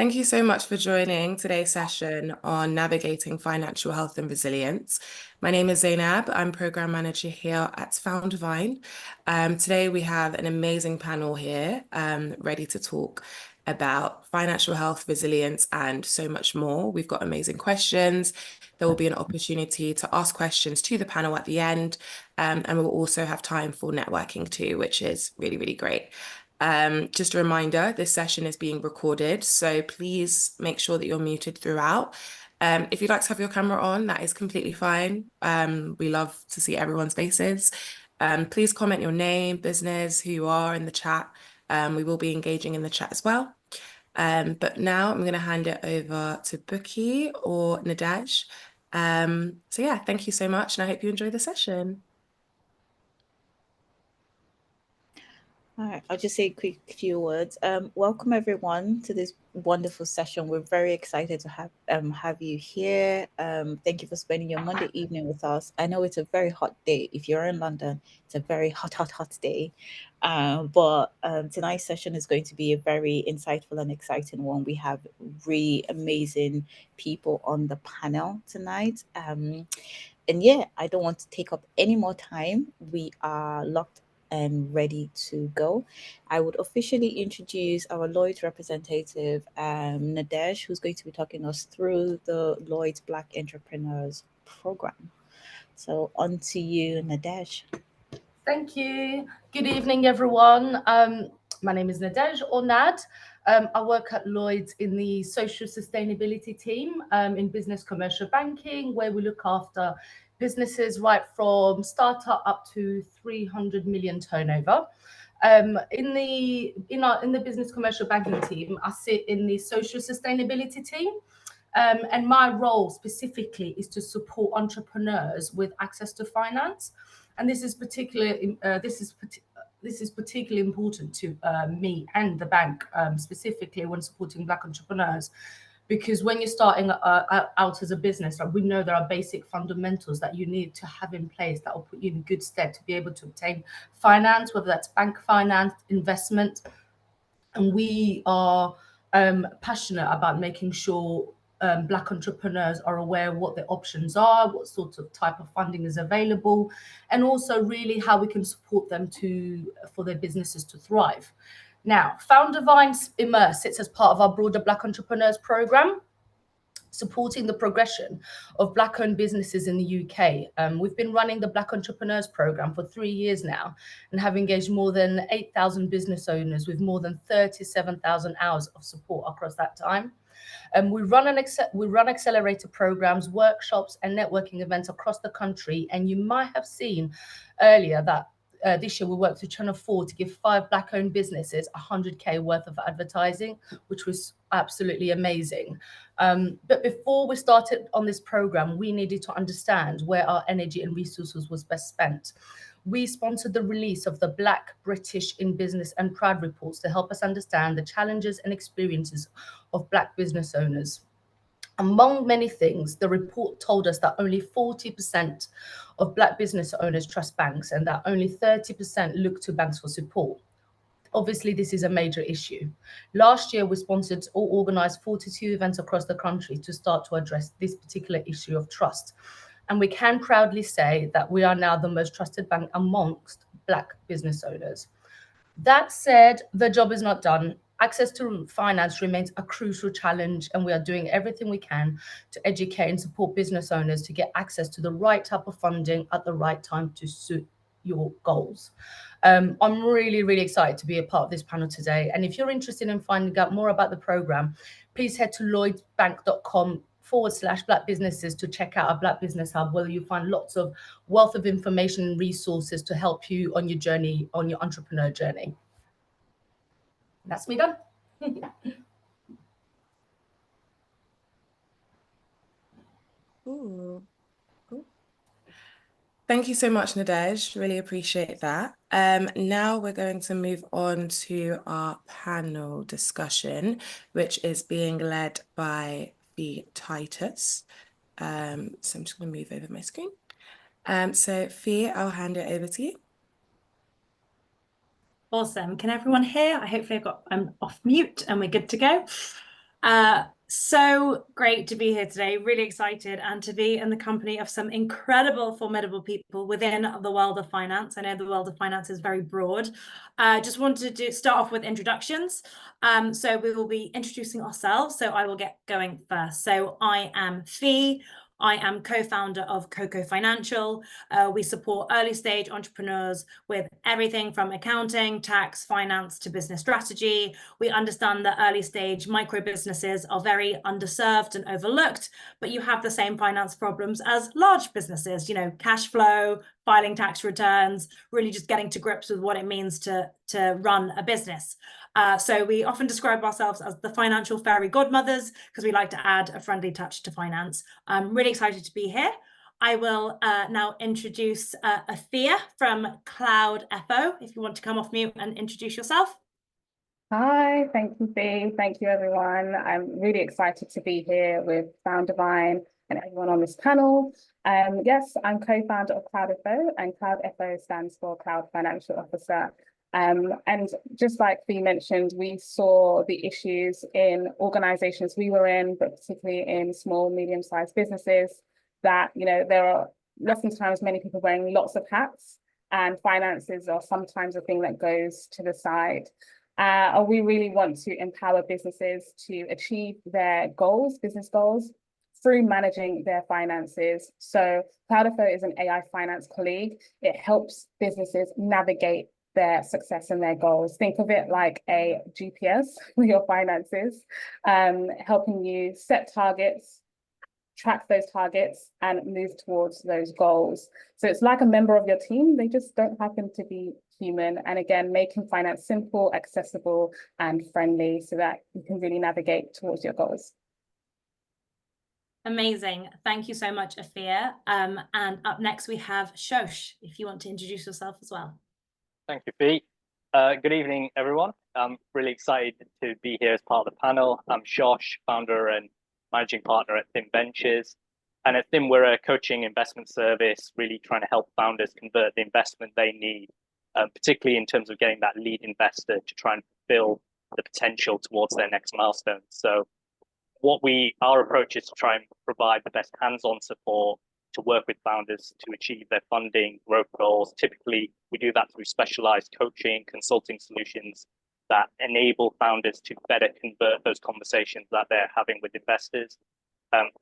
Thank you so much for joining today's session on navigating financial health and resilience. My name is Zainab. I'm program manager here at Foundvine. Today we have an amazing panel here ready to talk about financial health, resilience, and so much more. We've got amazing questions. There will be an opportunity to ask questions to the panel at the end, and we'll also have time for networking too, which is really, really great. Just a reminder, this session is being recorded, so please make sure that you're muted throughout. If you'd like to have your camera on, that is completely fine. We love to see everyone's faces. Please comment your name, business, who you are in the chat. We will be engaging in the chat as well. But now I'm going to hand it over to Bookie or Nadej. So yeah, thank you so much, and I hope you enjoy the session. All right, I'll just say a quick few words. Welcome everyone to this wonderful session. We're very excited to have you here. Thank you for spending your Monday evening with us. I know it's a very hot day. If you're in London, it's a very hot day. But tonight's session is going to be a very insightful and exciting one. We have really amazing people on the panel tonight. And yeah, I don't want to take up any more time. We are locked and ready to go. I would officially introduce our Lloyd's representative, Nadesh, who's going to be talking us through the Lloyd's Black Entrepreneurs Program. So on to you, Nadesh. Thank you. Good evening, everyone. My name is Nadej or Nad. I work at Lloyd's in the social sustainability team in business commercial banking, where we look after businesses right from startup up to 300 million turnover. In the business commercial banking team, I sit in the social sustainability team. And my role specifically is to support entrepreneurs with access to finance, and this is particularly important to me and the bank, specifically when supporting Black entrepreneurs. Because when you're starting out as a business, like, we know there are basic fundamentals that you need to have in place that will put you in good stead to be able to obtain finance, whether that's bank finance, investment. And we are passionate about making sure Black entrepreneurs are aware of what their options are, what sort of type of funding is available, and also really how we can support them for their businesses to thrive. Now, Foundvine Immerse sits as part of our broader Black Entrepreneurs Program, supporting the progression of Black-owned businesses in the UK. We've been running the Black Entrepreneurs Program for 3 years now and have engaged more than 8,000 business owners with more than 37,000 hours of support across that time. We run accelerator programs, workshops, and networking events across the country. And you might have seen earlier that this year we worked with Channel 4 to give 5 Black-owned businesses 100k worth of advertising, which was absolutely amazing. But before we started on this program, we needed to understand where our energy and resources was best spent. We sponsored the release of the Black, British in Business and Proud reports to help us understand the challenges and experiences of Black business owners. Among many things, the report told us that only 40% of Black business owners trust banks and that only 30% look to banks for support. Obviously, this is a major issue. Last year, we sponsored or organized 42 events across the country to start to address this particular issue of trust. And we can proudly say that we are now the most trusted bank amongst Black business owners. That said, the job is not done. Access to finance remains a crucial challenge, and we are doing everything we can to educate and support business owners to get access to the right type of funding at the right time to suit your goals. I'm really, really excited to be a part of this panel today. And if you're interested in finding out more about the program, please head to lloydsbank.com/Black businesses to check out our Black Business Hub, where you find lots of wealth of information and resources to help you on your journey, on your entrepreneur journey. That's me done. Ooh. Cool. Thank you so much, Nadej. Really appreciate that. Now we're going to move on to our panel discussion, which is being led by Fee Titus. So I'm just going to move over my screen. So Fee, I'll hand it over to you. Awesome. Can everyone hear? Hopefully I'm off mute and we're good to go. So great to be here today. Really excited and to be in the company of some incredible, formidable people within the world of finance. I know the world of finance is very broad. Just wanted to start off with introductions. So we will be introducing ourselves. So I will get going first. So I am Fee. I am co-founder of Coco Financial. We support early stage entrepreneurs with everything from accounting, tax, finance to business strategy. We understand that early stage micro businesses are very underserved and overlooked, but you have the same finance problems as large businesses, cash flow, filing tax returns, really just getting to grips with what it means to run a business. So we often describe ourselves as the financial fairy godmothers because we like to add a friendly touch to finance. I'm really excited to be here. I will now introduce Afia from Cloud FO. If you want to come off mute and introduce yourself. Hi, thank you, Fee. Thank you, everyone. I'm really excited to be here with Foundivine and everyone on this panel. Yes, I'm co-founder of Cloud FO, and Cloud FO stands for Cloud Financial Officer. And just like Fee mentioned, we saw the issues in organizations we were in, but particularly in small, medium-sized businesses, that there are oftentimes many people wearing lots of hats, and finances are sometimes a thing that goes to the side. We really want to empower businesses to achieve their goals, business goals, through managing their finances. So Cloudifo is an AI finance colleague. It helps businesses navigate their success and their goals. Think of it like a GPS for your finances, helping you set targets, track those targets, and move towards those goals. So it's like a member of your team. They just don't happen to be human. And again, making finance simple, accessible, and friendly so that you can really navigate towards your goals. Amazing. Thank you so much, Afia. And up next, we have Shosh, if you want to introduce yourself as well. Thank you, Pete. Good evening, everyone. I'm really excited to be here as part of the panel. I'm Shosh, founder and managing partner at Thin Ventures. And at Thin, we're a coaching investment service, really trying to help founders convert the investment they need, particularly in terms of getting that lead investor to try and fulfill the potential towards their next milestone. So our approach is to try and provide the best hands-on support to work with founders to achieve their funding, growth goals. Typically, we do that through specialized coaching, consulting solutions that enable founders to better convert those conversations that they're having with investors.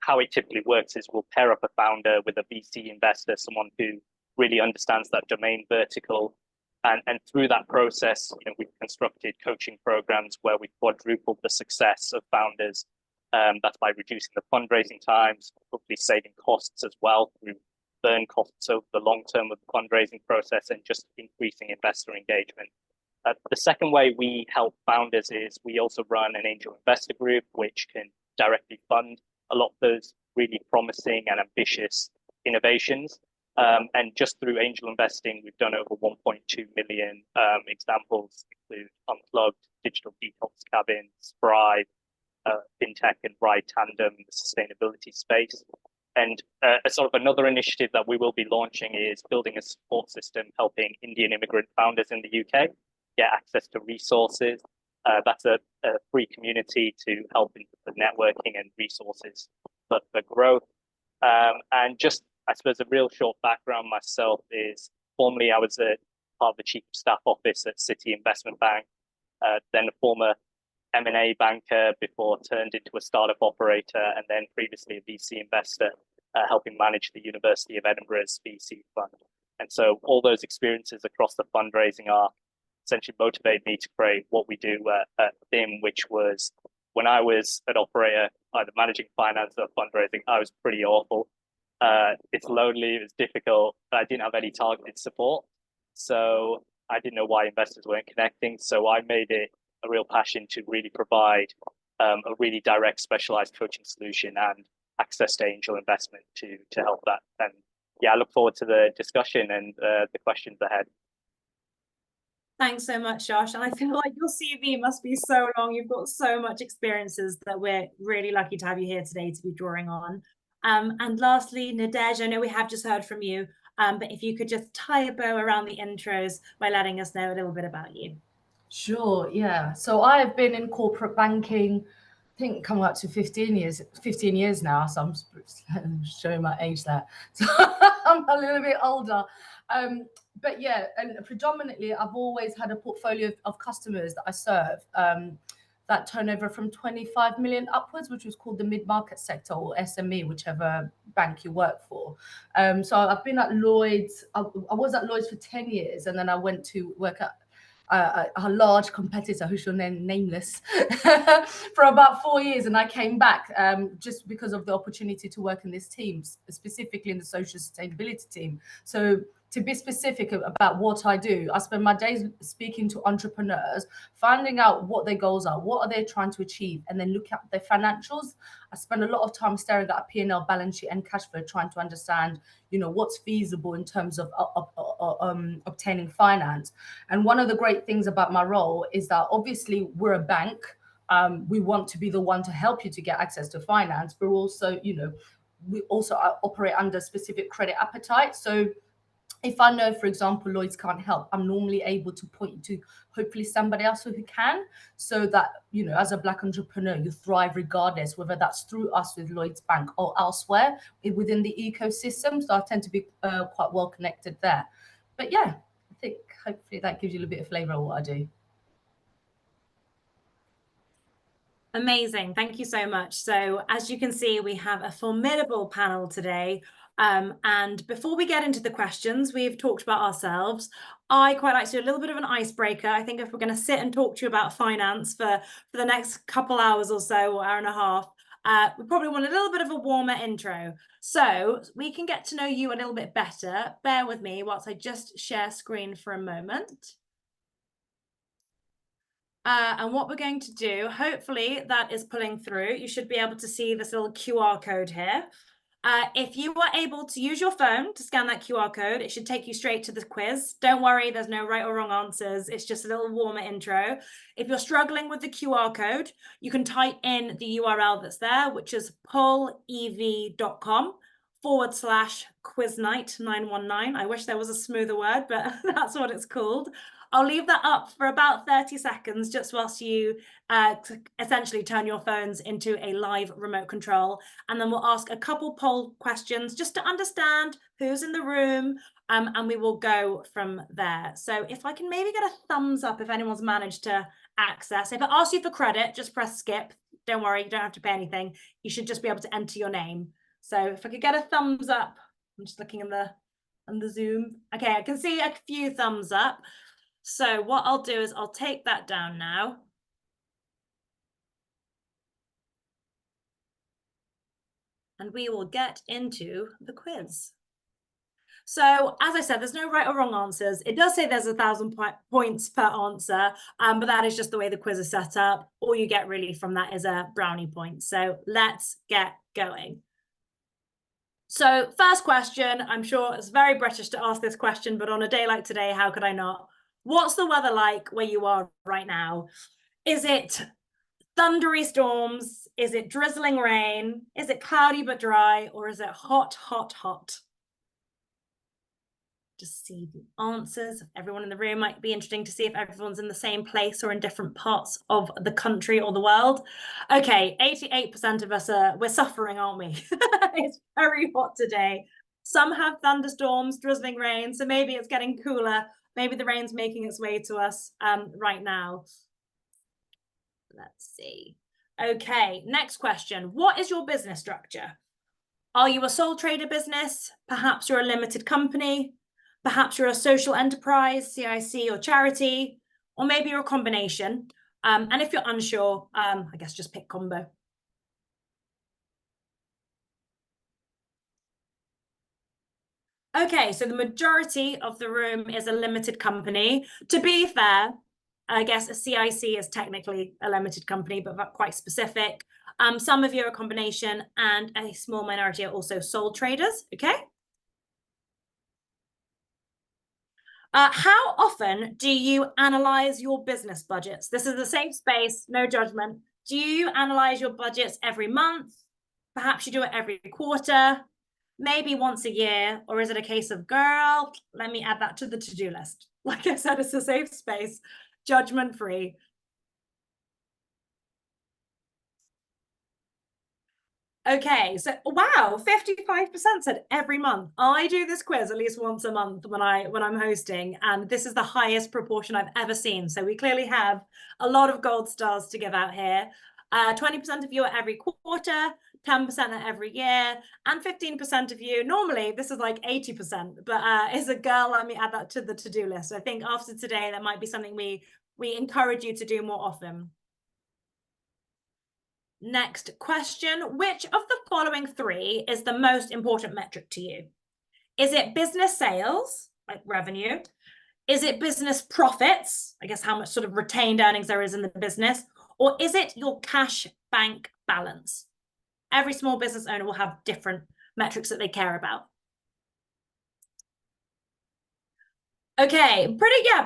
How it typically works is we'll pair up a founder with a VC investor, someone who really understands that domain vertical. And through that process, we've constructed coaching programs where we've quadrupled the success of founders. That's by reducing the fundraising times, hopefully saving costs as well through burn costs over the long term of the fundraising process, and just increasing investor engagement. The second way we help founders is we also run an angel investor group, which can directly fund a lot of those really promising and ambitious innovations. And just through angel investing, we've done over 1.2 million. Examples include Unplugged, Digital Detox Cabins, Thrive, fintech and ride tandem in the sustainability space. And a sort of another initiative that we will be launching is building a support system helping Indian immigrant founders in the UK get access to resources. That's a free community to help in the networking and resources for growth. And just, I suppose, a real short background myself is formerly I was a part of the chief of staff office at City Investment Bank, then a former M&A banker before turned into a startup operator, and then previously a VC investor, helping manage the University of Edinburgh's VC fund. And so all those experiences across the fundraising arc essentially motivated me to create what we do at THIM, which was when I was an operator, either managing finance or fundraising, I was pretty awful. It's lonely, it was difficult, but I didn't have any targeted support. So I didn't know why investors weren't connecting. So I made it a real passion to really provide a really direct, specialized coaching solution and access to angel investment to help that. And yeah, I look forward to the discussion and the questions ahead. Thanks so much, Josh. And I feel like your CV must be so long. You've got so much experiences that we're really lucky to have you here today to be drawing on. And lastly, Nadej, I know we have just heard from you, but if you could just tie a bow around the intros by letting us know a little bit about you. Sure, yeah. So I have been in corporate banking think coming up to 15 years now, so I'm showing my age there. So I'm a little bit older. But yeah, and predominantly I've always had a portfolio of customers that I serve that turnover from 25 million upwards, which was called the mid-market sector, or SME, whichever bank you work for. So I've been at Lloyd's. I was at Lloyd's for 10 years, and then I went to work at a large competitor who shall name nameless for about 4 years, and I came back just because of the opportunity to work in this team, specifically in the social sustainability team. So to be specific about what I do, I spend my days speaking to entrepreneurs, finding out what their goals are, what are they trying to achieve, and then look at their financials. I spend a lot of time staring at a P&L, balance sheet, and cash flow, trying to understand, what's feasible in terms of obtaining finance. And one of the great things about my role is that obviously we're a bank. We want to be the one to help you to get access to finance, but also, we also operate under specific credit appetite. So if I know, for example, Lloyd's can't help, I'm normally able to point you to hopefully somebody else who can, so that, as a Black entrepreneur, you thrive regardless, whether that's through us with Lloyd's Bank or elsewhere within the ecosystem. So I tend to be quite well connected there. But yeah, I think hopefully that gives you a little bit of flavour of what I do. Amazing. Thank you so much. So as you can see, we have a formidable panel today. And before we get into the questions, we've talked about ourselves. I quite like to do a little bit of an icebreaker. I think if we're going to sit and talk to you about finance for the next couple hours or so, or hour and a half, we probably want a little bit of a warmer intro. So we can get to know you a little bit better. Bear with me whilst I just share screen for a moment. And what we're going to do, hopefully that is pulling through. You should be able to see this little QR code here. If you are able to use your phone to scan that QR code, it should take you straight to the quiz. Don't worry, there's no right or wrong answers. It's just a little warmer intro. If you're struggling with the QR code, you can type in the URL that's there, which is pullev.com/quiznight919. I wish there was a smoother word, but that's what it's called. I'll leave that up for about 30 seconds, just whilst you essentially turn your phones into a live remote control. And then we'll ask a couple poll questions just to understand who's in the room, and we will go from there. So if I can maybe get a thumbs up if anyone's managed to access. If it asks you for credit, just press skip. Don't worry, you don't have to pay anything. You should just be able to enter your name. So if I could get a thumbs up, I'm just looking in the Zoom. Okay, I can see a few thumbs up. So what I'll do is I'll take that down now. And we will get into the quiz. So as I said, there's no right or wrong answers. It does say there's 1,000 points per answer, but that is just the way the quiz is set up. All you get really from that is a brownie point. So let's get going. So first question, I'm sure it's very British to ask this question, but on a day like today, how could I not? What's the weather like where you are right now? Is it thundery storms? Is it drizzling rain? Is it cloudy but dry? Or is it hot, hot, hot? Just see the answers. Everyone in the room might be interesting to see if everyone's in the same place or in different parts of the country or the world. Okay, 88% of us we're suffering, aren't we? It's very hot today. Some have thunderstorms, drizzling rain, so maybe it's getting cooler. Maybe the rain's making its way to us right now. Let's see. Okay, next question. What is your business structure? Are you a sole trader business? Perhaps you're a limited company. Perhaps you're a social enterprise, CIC or charity, or maybe you're a combination. And if you're unsure, I guess just pick combo. Okay, so the majority of the room is a limited company. To be fair, I guess a CIC is technically a limited company, but quite specific. Some of you are a combination, and a small minority are also sole traders, okay? How often do you analyze your business budgets? This is a safe space, no judgment. Do you analyze your budgets every month? Perhaps you do it every quarter, maybe once a year, or is it a case of, girl, let me add that to the to-do list? Like I said, it's a safe space, judgment-free. Okay, so wow, 55% said every month. I do this quiz at least once a month when I'm hosting, and this is the highest proportion I've ever seen. So we clearly have a lot of gold stars to give out here. 20% of you are every quarter, 10% are every year, and 15% of you, normally this is like 80%, but is a girl. Let me add that to the to-do list. I think after today, that might be something we encourage you to do more often. Next question, which of the following three is the most important metric to you? Is it business sales, like revenue? Is it business profits? I guess how much sort of retained earnings there is in the business, or is it your cash bank balance? Every small business owner will have different metrics that they care about. Okay,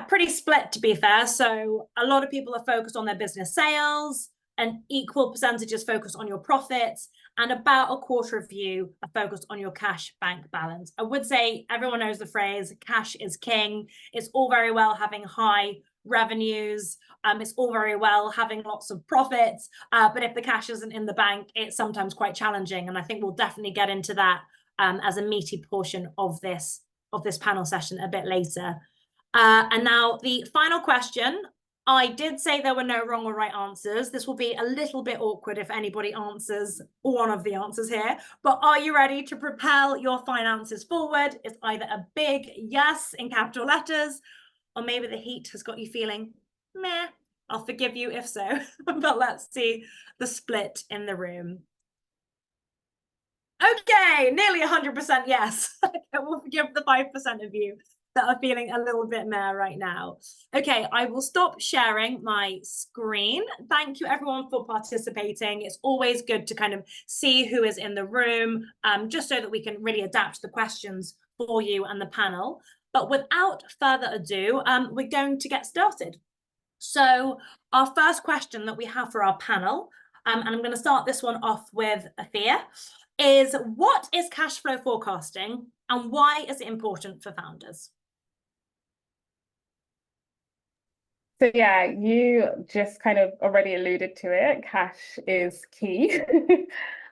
pretty split to be fair. So a lot of people are focused on their business sales, an equal percentage is focused on your profits, and about a quarter of you are focused on your cash bank balance. I would say everyone knows the phrase, cash is king. It's all very well having high revenues. It's all very well having lots of profits, but if the cash isn't in the bank, it's sometimes quite challenging. And I think we'll definitely get into that as a meaty portion of this panel session a bit later. And now the final question. I did say there were no wrong or right answers. This will be a little bit awkward if anybody answers one of the answers here, but are you ready to propel your finances forward? It's either a big yes in capital letters, or maybe the heat has got you feeling meh. I'll forgive you if so, but let's see the split in the room. Okay, nearly 100% yes. We'll forgive the 5% of you that are feeling a little bit meh right now. Okay, I will stop sharing my screen. Thank you everyone for participating. It's always good to kind of see who is in the room, just so that we can really adapt the questions for you and the panel. But without further ado, we're going to get started. So our first question that we have for our panel, and I'm going to start this one off with Afia, is what is cash flow forecasting and why is it important for founders? So yeah, you just kind of already alluded to it. Cash is key.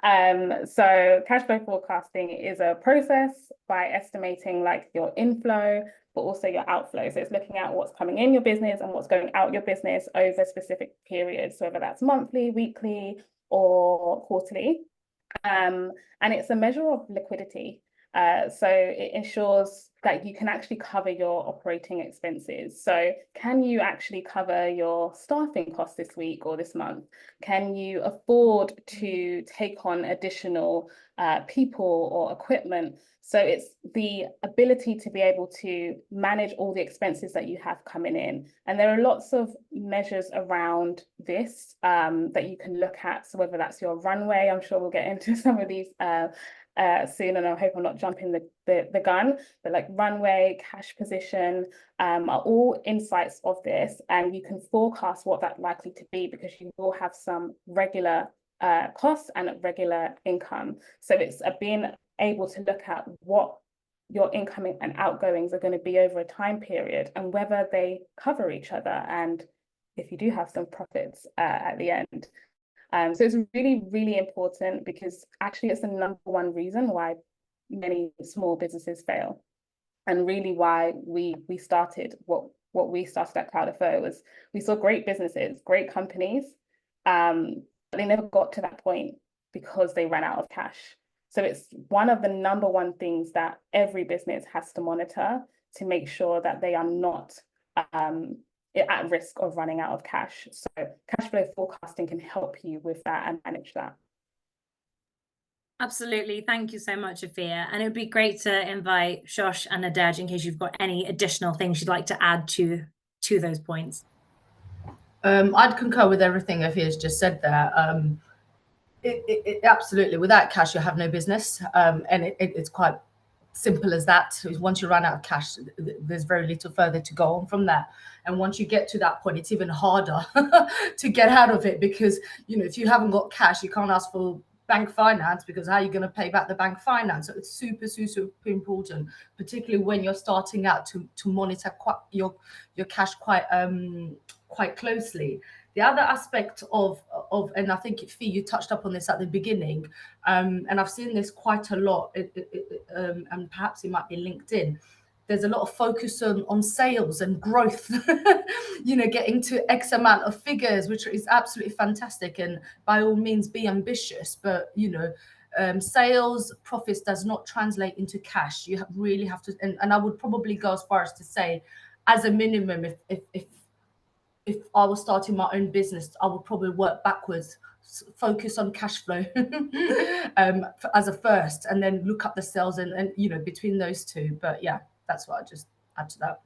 So cash flow forecasting is a process by estimating like your inflow, but also your outflow. So it's looking at what's coming in your business and what's going out your business over specific periods. So whether that's monthly, weekly, or quarterly. And it's a measure of liquidity. So it ensures that you can actually cover your operating expenses. So can you actually cover your staffing costs this week or this month? Can you afford to take on additional people or equipment? So it's the ability to be able to manage all the expenses that you have coming in. And there are lots of measures around this that you can look at. So whether that's your runway, I'm sure we'll get into some of these soon, and I hope I'm not jumping the gun, but like runway, cash position are all insights of this, and you can forecast what that's likely to be because you will have some regular costs and regular income. So it's being able to look at what your incoming and outgoings are going to be over a time period and whether they cover each other, and if you do have some profits at the end. So it's really, really important because actually it's the #1 reason why many small businesses fail, and really why we started what we started at Cloud.fo was we saw great businesses, great companies, but they never got to that point because they ran out of cash. So it's one of the #1 things that every business has to monitor to make sure that they are not at risk of running out of cash. So cash flow forecasting can help you with that and manage that. Absolutely. Thank you so much, Afia. And it would be great to invite Shosh and Nadej in case you've got any additional things you'd like to add to those points. I'd concur with everything Afia's just said there. Absolutely, without cash, you have no business. And it's quite simple as that. Once you run out of cash, there's very little further to go on from that. And once you get to that point, it's even harder to get out of it because, you know, if you haven't got cash, you can't ask for bank finance because how are you going to pay back the bank finance? So it's super, super important, particularly when you're starting out to monitor your cash quite closely. The other aspect of and I think Fee, you touched up on this at the beginning, and I've seen this quite a lot, and perhaps it might be LinkedIn. There's a lot of focus on sales and growth, getting to X amount of figures, which is absolutely fantastic. And by all means, be ambitious. But, sales profits does not translate into cash. You really have to, and I would probably go as far as to say, as a minimum, if I was starting my own business, I would probably work backwards, focus on cash flow as a first, and then look up the sales and between those two. But yeah, that's what I just add to that.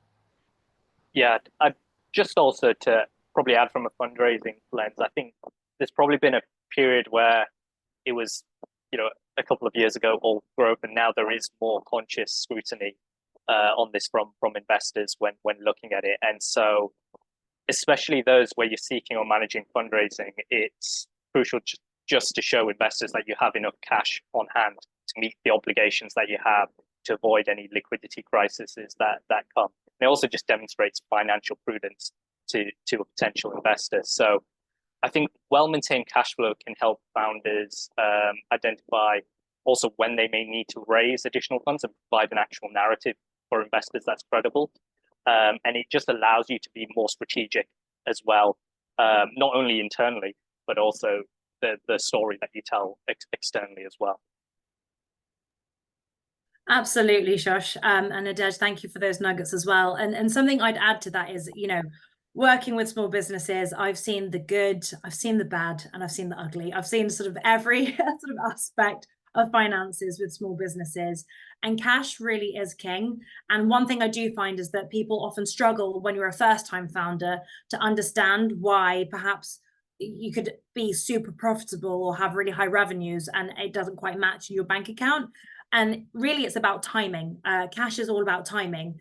Yeah, I just also to probably add from a fundraising lens, I think there's probably been a period where it was, a couple of years ago, all growth, and now there is more conscious scrutiny on this from investors when looking at it. And so, especially those where you're seeking or managing fundraising, it's crucial just to show investors that you have enough cash on hand to meet the obligations that you have, to avoid any liquidity crises that come. And it also just demonstrates financial prudence to a potential investor. So I think well-maintained cash flow can help founders identify also when they may need to raise additional funds and provide an actual narrative for investors that's credible. And it just allows you to be more strategic as well, not only internally, but also the story that you tell externally as well. Absolutely, Shosh. And Nadej, thank you for those nuggets as well. And something I'd add to that is, working with small businesses, I've seen the good, I've seen the bad, and I've seen the ugly. I've seen sort of every sort of aspect of finances with small businesses, and cash really is king. And one thing I do find is that people often struggle when you're a first-time founder to understand why perhaps you could be super profitable or have really high revenues and it doesn't quite match your bank account. And really, it's about timing. Cash is all about timing.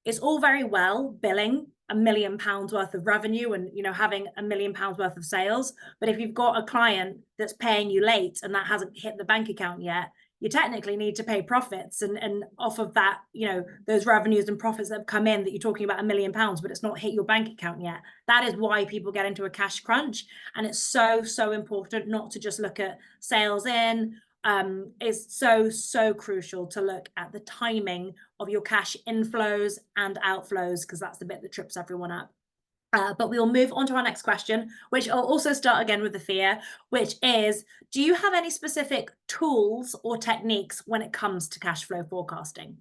It's all very well billing £1 million worth of revenue and having £1 million worth of sales, but if you've got a client that's paying you late and that hasn't hit the bank account yet, you technically need to pay profits, and off of that, those revenues and profits that have come in, that you're talking about £1 million, but it's not hit your bank account yet. That is why people get into a cash crunch, and it's so important not to just look at sales in. It's so crucial to look at the timing of your cash inflows and outflows, because that's the bit that trips everyone up. But we'll move on to our next question, which I'll also start again with the fear, which is, do you have any specific tools or techniques when it comes to cash flow forecasting?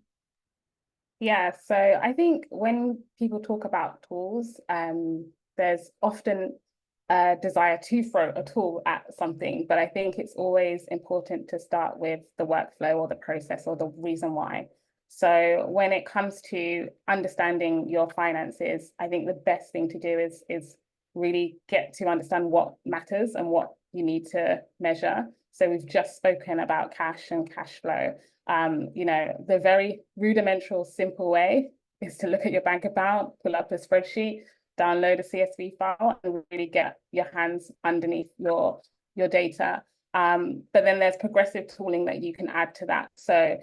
Yeah, so I think when people talk about tools, there's often a desire to throw a tool at something, but I think it's always important to start with the workflow or the process or the reason why. So when it comes to understanding your finances, I think the best thing to do is really get to understand what matters and what you need to measure. So we've just spoken about cash and cash flow. The very rudimental, simple way is to look at your bank account, pull up a spreadsheet, download a CSV file, and really get your hands underneath your data. But then there's progressive tooling that you can add to that. So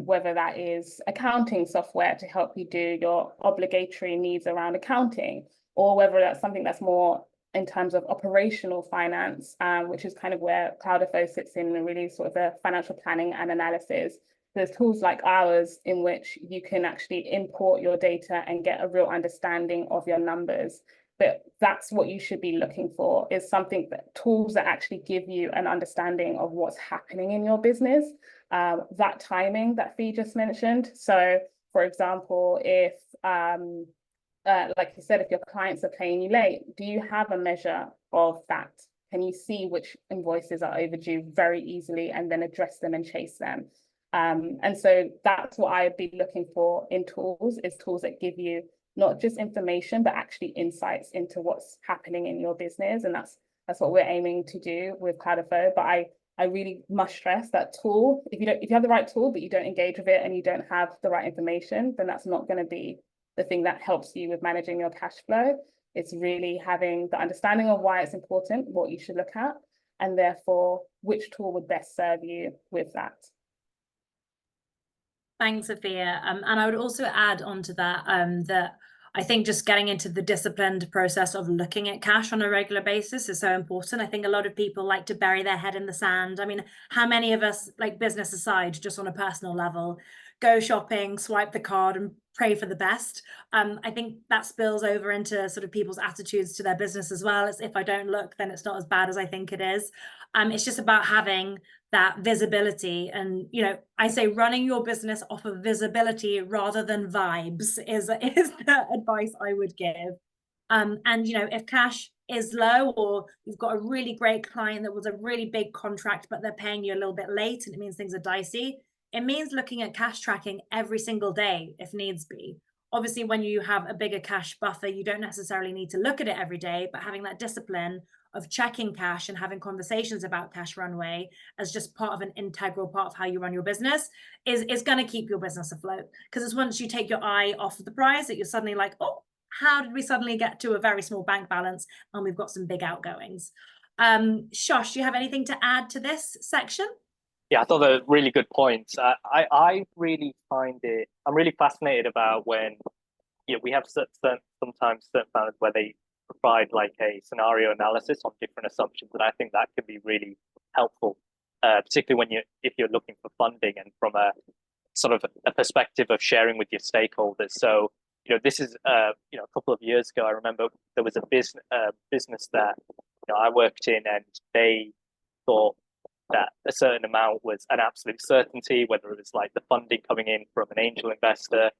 whether that is accounting software to help you do your obligatory needs around accounting, or whether that's something that's more in terms of operational finance, which is kind of where Cloudifo sits in, and really sort of the financial planning and analysis. There's tools like ours in which you can actually import your data and get a real understanding of your numbers. But that's what you should be looking for, is something that tools that actually give you an understanding of what's happening in your business, that timing that Fee just mentioned. So for example, if like you said, if your clients are paying you late, do you have a measure of that? Can you see which invoices are overdue very easily and then address them and chase them? And so that's what I'd be looking for in tools, is tools that give you not just information, but actually insights into what's happening in your business. And that's what we're aiming to do with Cloudifo. But I really must stress that tool, if you have the right tool, but you don't engage with it and you don't have the right information, then that's not going to be the thing that helps you with managing your cash flow. It's really having the understanding of why it's important, what you should look at, and therefore which tool would best serve you with that. Thanks, Sophia. And I would also add on to that that I think just getting into the disciplined process of looking at cash on a regular basis is so important. I think a lot of people like to bury their head in the sand. I mean, how many of us, like business aside, just on a personal level, go shopping, swipe the card and pray for the best? I think that spills over into sort of people's attitudes to their business as well. It's, if I don't look, then it's not as bad as I think it is. It's just about having that visibility. And, you know, I say running your business off of visibility rather than vibes is the advice I would give. And, you know, if cash is low, or you've got a really great client that was a really big contract, but they're paying you a little bit late and it means things are dicey, it means looking at cash tracking every single day if needs be. Obviously, when you have a bigger cash buffer, you don't necessarily need to look at it every day, but having that discipline of checking cash and having conversations about cash runway as just part of an integral part of how you run your business is going to keep your business afloat. Because it's once you take your eye off of the prize that you're suddenly like, oh, how did we suddenly get to a very small bank balance and we've got some big outgoings? Shosh, do you have anything to add to this section? Yeah, I thought they're really good points. I really find it, I'm really fascinated about when, you know, we have sometimes certain founders where they provide like a scenario analysis on different assumptions, and I think that can be really helpful, particularly when if you're looking for funding and from a sort of a perspective of sharing with your stakeholders. So, you know, this is you know, a couple of years ago, I remember there was a business that, you know, I worked in, and they thought that a certain amount was an absolute certainty, whether it was like the funding coming in from an angel investor,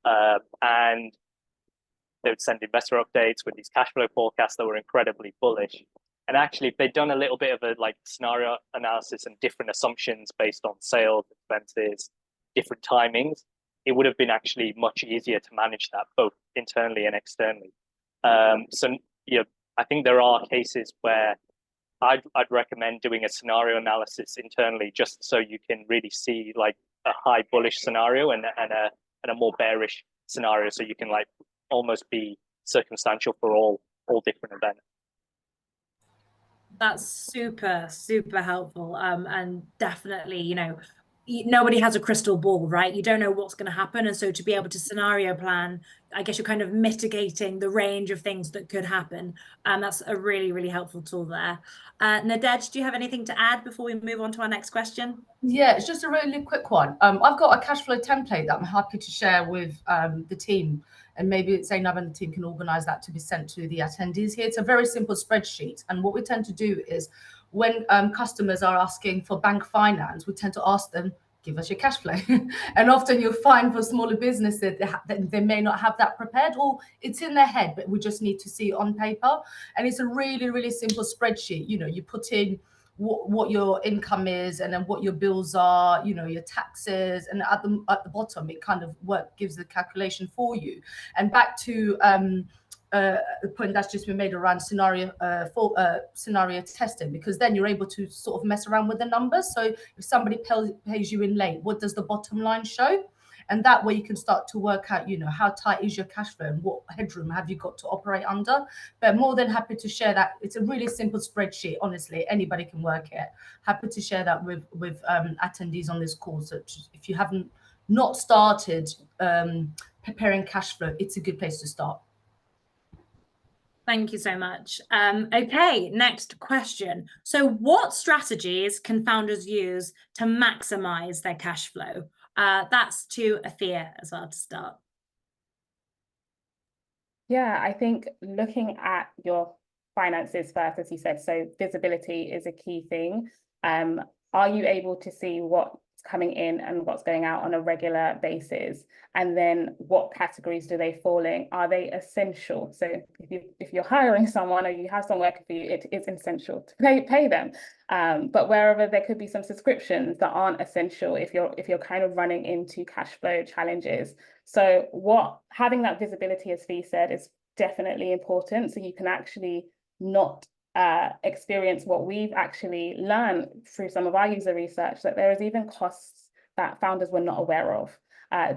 and they would send investor updates with these cash flow forecasts that were incredibly bullish. And actually, if they'd done a little bit of a like scenario analysis and different assumptions based on sales, expenses, different timings, it would have been actually much easier to manage that both internally and externally. So, you know, I think there are cases where I'd recommend doing a scenario analysis internally, just so you can really see like a high bullish scenario and a more bearish scenario, so you can like almost be circumstantial for all different events. That's super, super helpful. And definitely, you know, nobody has a crystal ball, right? You don't know what's going to happen. And so to be able to scenario plan, I guess you're kind of mitigating the range of things that could happen. And that's a really, really helpful tool there. Nadej, do you have anything to add before we move on to our next question? Yeah, it's just a really quick one. I've got a cash flow template that I'm happy to share with the team, and maybe Zainab and the team can organize that to be sent to the attendees here. It's a very simple spreadsheet. And what we tend to do is when customers are asking for bank finance, we tend to ask them, give us your cash flow. And often you'll find for smaller businesses that they may not have that prepared, or it's in their head, but we just need to see it on paper. And it's a really, really simple spreadsheet. You know, you put in what your income is, and then what your bills are, you know, your taxes, and at the bottom it kind of gives the calculation for you. And back to the point that's just been made around scenario testing, because then you're able to sort of mess around with the numbers. So if somebody pays you in late, what does the bottom line show? And that way you can start to work out, you know, how tight is your cash flow and what headroom have you got to operate under. But more than happy to share that. It's a really simple spreadsheet. Honestly, anybody can work it. Happy to share that with attendees on this call. So if you haven't not started preparing cash flow, it's a good place to start. Thank you so much. Okay, next question. So what strategies can founders use to maximize their cash flow? That's to Athea as well to start. Yeah, I think looking at your finances first, as you said, so visibility is a key thing. Are you able to see what's coming in and what's going out on a regular basis? And then what categories do they fall in? Are they essential? So if you're hiring someone or you have someone working for you, it is essential to pay them. But wherever there could be some subscriptions that aren't essential, if you're kind of running into cash flow challenges. So having that visibility, as Fee said, is definitely important. So you can actually not experience what we've actually learned through some of our user research, that there is even costs that founders were not aware of.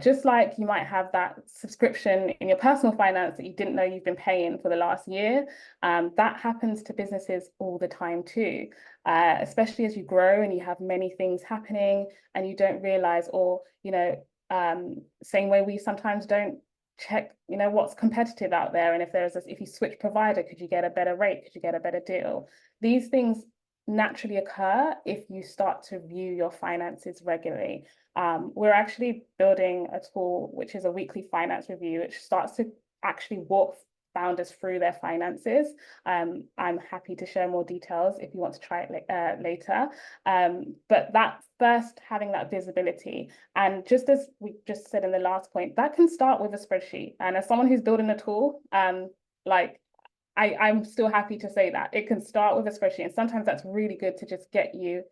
Just like you might have that subscription in your personal finance that you didn't know you've been paying for the last year. That happens to businesses all the time too, especially as you grow and you have many things happening and you don't realize, or, you know, same way we sometimes don't check, what's competitive out there. And if you switch provider, could you get a better rate? Could you get a better deal? These things naturally occur if you start to view your finances regularly. We're actually building a tool, which is a weekly finance review, which starts to actually walk founders through their finances. I'm happy to share more details if you want to try it later. But that first, having that visibility, and just as we just said in the last point, that can start with a spreadsheet. And as someone who's building a tool, I'm still happy to say that it can start with a spreadsheet. And sometimes that's really good to just get you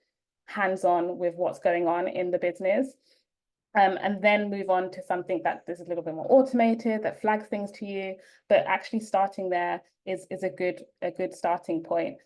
hands-on with what's going on in the business. And then move on to something that is a little bit more automated, that flags things to you, but actually starting there is a good starting point.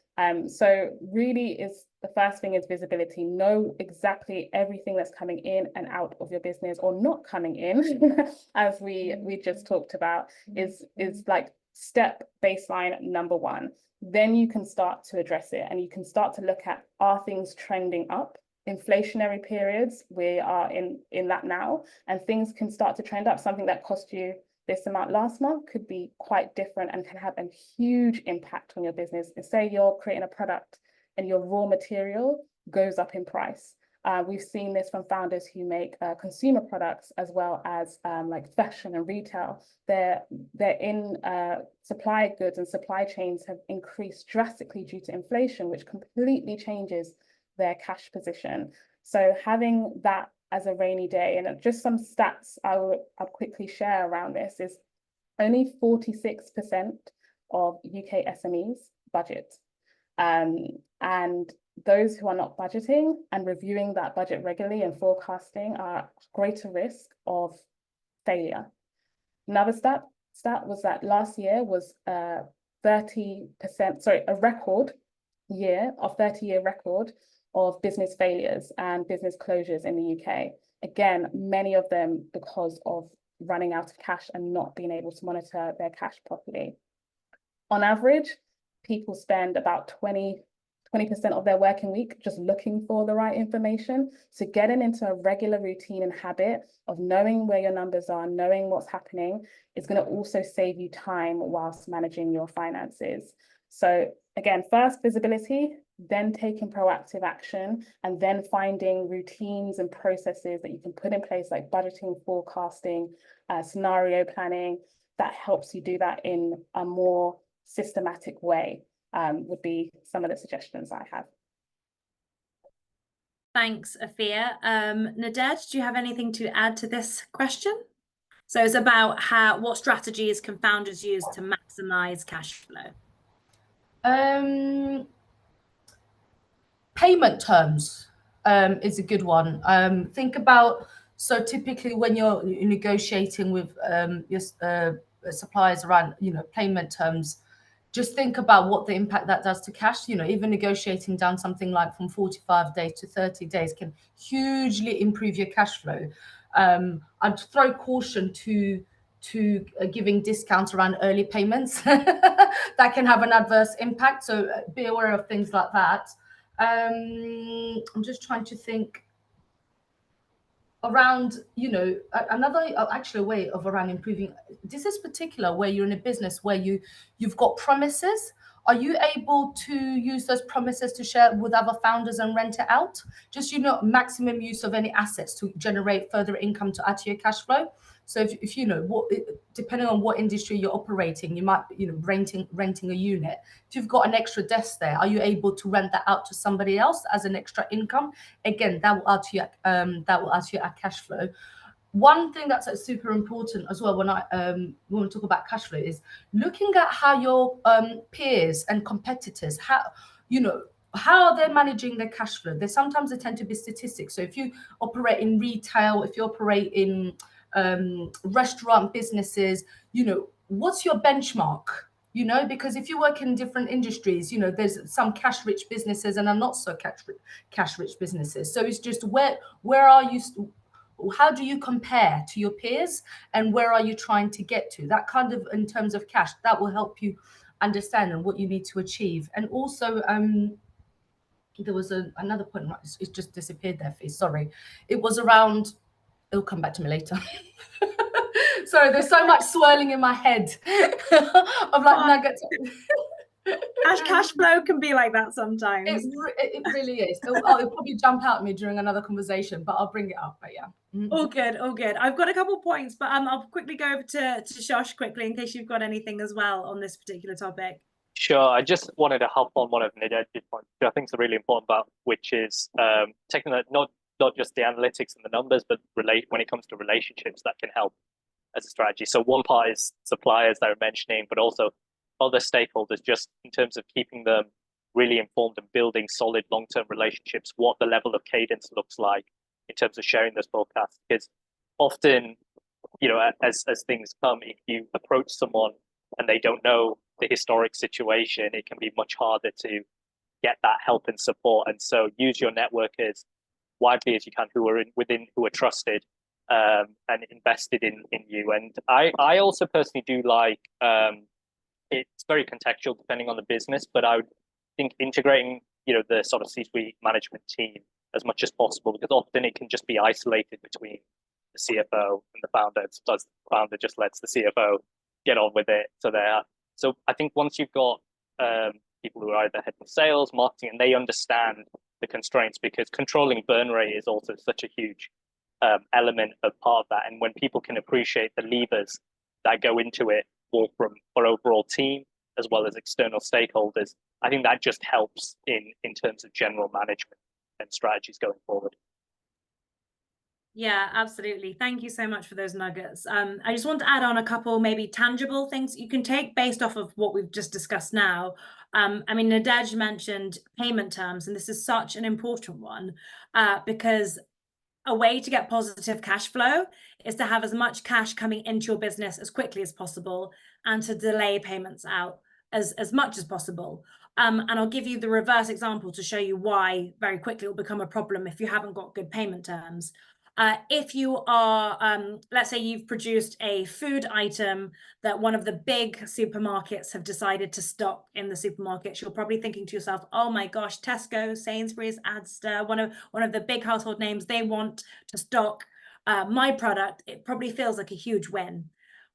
So really the first thing is visibility. Know exactly everything that's coming in and out of your business, or not coming in, as we just talked about, is like step baseline number one. Then you can start to address it, and you can start to look at, are things trending up? Inflationary periods, we are in that now, and things can start to trend up. Something that cost you this amount last month could be quite different and can have a huge impact on your business. And say you're creating a product and your raw material goes up in price. We've seen this from founders who make consumer products as well as like fashion and retail. They're in supply goods, and supply chains have increased drastically due to inflation, which completely changes their cash position. So having that as a rainy day, and just some stats I'll quickly share around this, is only 46% of UK SMEs budget. And those who are not budgeting and reviewing that budget regularly and forecasting are at greater risk of failure. Another stat was that last year was 30%, a record year, of 30-year record of business failures and business closures in the UK. Again, many of them because of running out of cash and not being able to monitor their cash properly. On average, people spend about 20% of their working week just looking for the right information. So getting into a regular routine and habit of knowing where your numbers are, knowing what's happening, is going to also save you time whilst managing your finances. So again, first visibility, then taking proactive action, and then finding routines and processes that you can put in place, like budgeting, forecasting, scenario planning, that helps you do that in a more systematic way, would be some of the suggestions I have. Thanks, Afia. Nadej, do you have anything to add to this question? So it's about what strategies can founders use to maximize cash flow? Payment terms is a good one. Think about, so typically when you're negotiating with your suppliers around, payment terms, just think about what the impact that does to cash. Even negotiating down something like from 45 days to 30 days can hugely improve your cash flow. I'd throw caution to giving discounts around early payments that can have an adverse impact. So be aware of things like that. I'm just trying to think around, another actually way of around improving. This is particular where you're in a business where you've got promises. Are you able to use those promises to share with other founders and rent it out? Just, maximum use of any assets to generate further income to add to your cash flow. So if depending on what industry you're operating, you might be, renting a unit. If you've got an extra desk there, are you able to rent that out to somebody else as an extra income? Again, that will add to your cash flow. One thing that's super important as well when we talk about cash flow is looking at how your peers and competitors, how are they managing their cash flow. Sometimes they tend to be statistics. So if you operate in retail, if you operate in restaurant businesses, what's your benchmark? Because if you work in different industries, there's some cash rich businesses and are not so cash rich businesses. So it's just where are you? How do you compare to your peers, and where are you trying to get to? That kind of, in terms of cash, that will help you understand and what you need to achieve. And also, there was another point. It just disappeared there. Sorry, it was around. It'll come back to me later. Sorry, there's so much swirling in my head of like nuggets. Cash flow can be like that sometimes. It really is. It'll probably jump out at me during another conversation, but I'll bring it up. But yeah. All good, all good. I've got a couple points, but I'll quickly go over to Josh quickly in case you've got anything as well on this particular topic. Sure. I just wanted to hop on one of Nadej's points, which I think is really important about, which is taking that not just the analytics and the numbers, but when it comes to relationships that can help as a strategy. So one part is suppliers that are mentioning, but also other stakeholders, just in terms of keeping them really informed and building solid long-term relationships, what the level of cadence looks like in terms of sharing those forecasts. Because often, as things come, if you approach someone and they don't know the historic situation, it can be much harder to get that help and support. And so use your network as widely as you can, who are trusted and invested in you. And I also personally do like, it's very contextual depending on the business, but I would think integrating, the sort of C-suite management team as much as possible, because often it can just be isolated between the CFO and the founder. Sometimes the founder just lets the CFO get on with it. So I think once you've got people who are either head of sales, marketing, and they understand the constraints, because controlling burn rate is also such a huge element of part of that. And when people can appreciate the levers that go into it, both from our overall team as well as external stakeholders, I think that just helps in terms of general management and strategies going forward. Yeah, absolutely. Thank you so much for those nuggets. I just want to add on a couple maybe tangible things you can take based off of what we've just discussed now. I mean, Nadej mentioned payment terms, and this is such an important one because a way to get positive cash flow is to have as much cash coming into your business as quickly as possible and to delay payments out as much as possible. And I'll give you the reverse example to show you why very quickly it will become a problem if you haven't got good payment terms. If you are, let's say you've produced a food item that one of the big supermarkets have decided to stock in the supermarkets, you're probably thinking to yourself, oh my gosh, Tesco, Sainsbury's, Asda, one of the big household names, they want to stock my product. It probably feels like a huge win.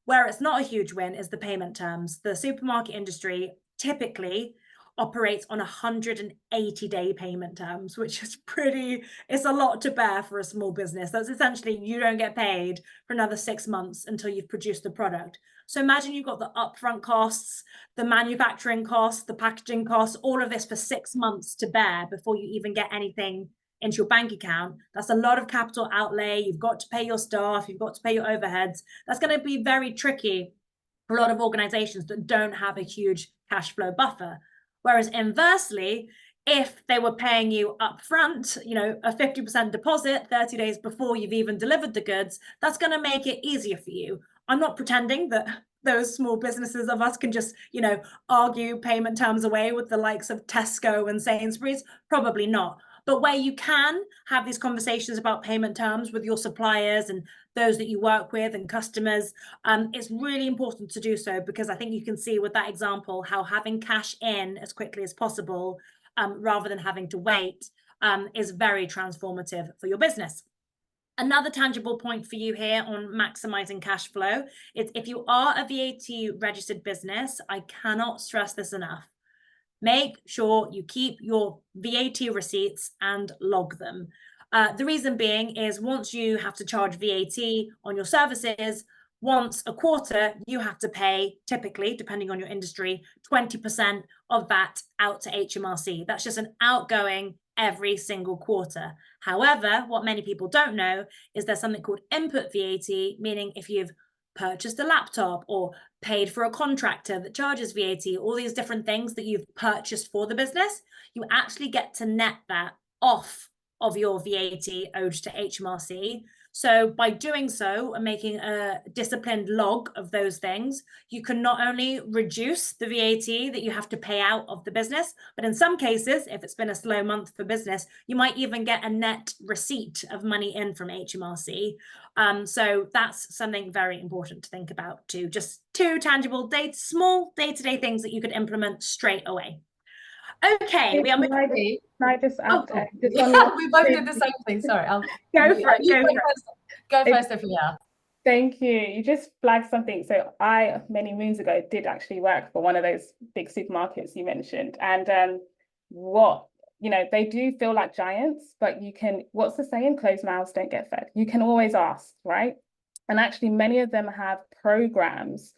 Where it's not a huge win is the payment terms. The supermarket industry typically operates on 180-day payment terms, which is it's a lot to bear for a small business. That's essentially you don't get paid for another 6 months until you've produced the product. So imagine you've got the upfront costs, the manufacturing costs, the packaging costs, all of this for 6 months to bear before you even get anything into your bank account. That's a lot of capital outlay. You've got to pay your staff, you've got to pay your overheads. That's going to be very tricky for a lot of organizations that don't have a huge cash flow buffer. Whereas inversely, if they were paying you upfront, a 50% deposit 30 days before you've even delivered the goods, that's going to make it easier for you. I'm not pretending that those small businesses of us can just, argue payment terms away with the likes of Tesco and Sainsbury's. Probably not. But where you can have these conversations about payment terms with your suppliers and those that you work with and customers, it's really important to do so, because I think you can see with that example how having cash in as quickly as possible rather than having to wait is very transformative for your business. Another tangible point for you here on maximizing cash flow is if you are a VAT registered business, I cannot stress this enough. Make sure you keep your VAT receipts and log them. The reason being is once you have to charge VAT on your services, once a quarter, you have to pay, typically, depending on your industry, 20% of that out to HMRC. That's just an outgoing every single quarter. However, what many people don't know is there's something called input VAT, meaning if you've purchased a laptop or paid for a contractor that charges VAT, all these different things that you've purchased for the business, you actually get to net that off of your VAT owed to HMRC. So by doing so and making a disciplined log of those things, you can not only reduce the VAT that you have to pay out of the business, but in some cases, if it's been a slow month for business, you might even get a net receipt of money in from HMRC. So that's something very important to think about too. Just two tangible, small day-to-day things that you could implement straight away. Okay, we are moving. Can I just add? We both did the same thing. Sorry, I'll go for it. Go first if you are. Thank you. You just flagged something. So I, many moons ago, did actually work for one of those big supermarkets you mentioned. And what, they do feel like giants, but you can, what's the saying? Closed mouths don't get fed. You can always ask, right? And actually, many of them have programs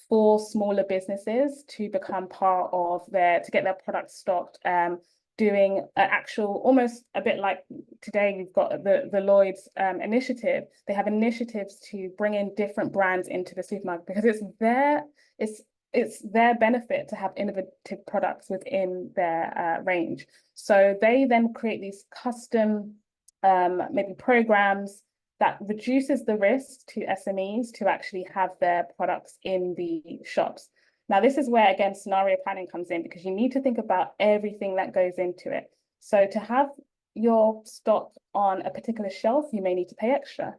for smaller businesses to become part of to get their products stocked, doing an actual, almost a bit like today you've got the Lloyd's initiative. They have initiatives to bring in different brands into the supermarket because it's their benefit to have innovative products within their range. So they then create these custom maybe programs that reduces the risk to SMEs to actually have their products in the shops. Now, this is where, again, scenario planning comes in because you need to think about everything that goes into it. So to have your stock on a particular shelf, you may need to pay extra.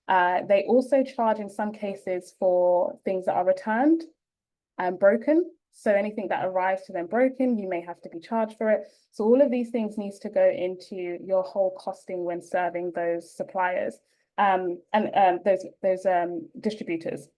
They also charge in some cases for things that are returned and broken. So anything that arrives to them broken, you may have to be charged for it. So all of these things needs to go into your whole costing when serving those suppliers and those distributors.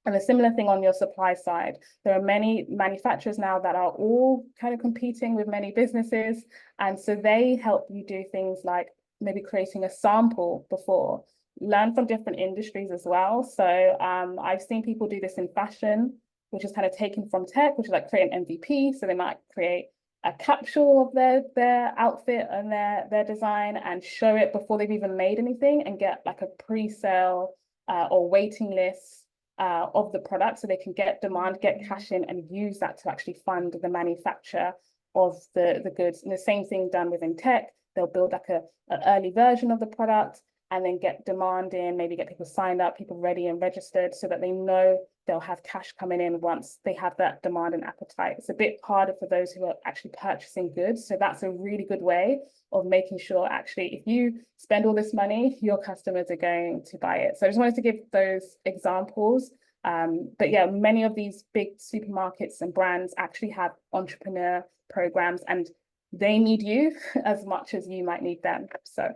And a similar thing on your supply side. There are many manufacturers now that are all kind of competing with many businesses. And so they help you do things like maybe creating a sample before, learn from different industries as well. So I've seen people do this in fashion, which is kind of taken from tech, which is like create an MVP. So they might create a capsule of their outfit and their design and show it before they've even made anything and get like a pre-sale or waiting list of the product so they can get demand, get cash in and use that to actually fund the manufacture of the goods. And the same thing done within tech. They'll build like an early version of the product and then get demand in, maybe get people signed up, people ready and registered so that they know they'll have cash coming in once they have that demand and appetite. It's a bit harder for those who are actually purchasing goods. So that's a really good way of making sure actually if you spend all this money, your customers are going to buy it. So I just wanted to give those examples. But yeah, many of these big supermarkets and brands actually have entrepreneur programs and they need you as much as you might need them. So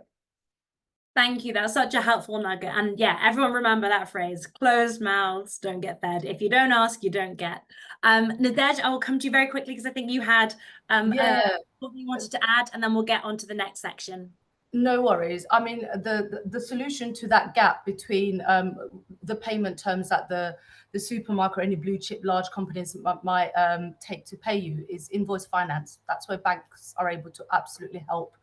thank you. That's such a helpful nugget. And yeah, everyone remember that phrase, closed mouths don't get fed. If you don't ask, you don't get. Nadej, I will come to you very quickly because I think you had something you wanted to add, and then we'll get on to the next section. No worries. I mean, the solution to that gap between the payment terms that the supermarket or any blue chip large companies might take to pay you is invoice finance. That's where banks are able to absolutely help.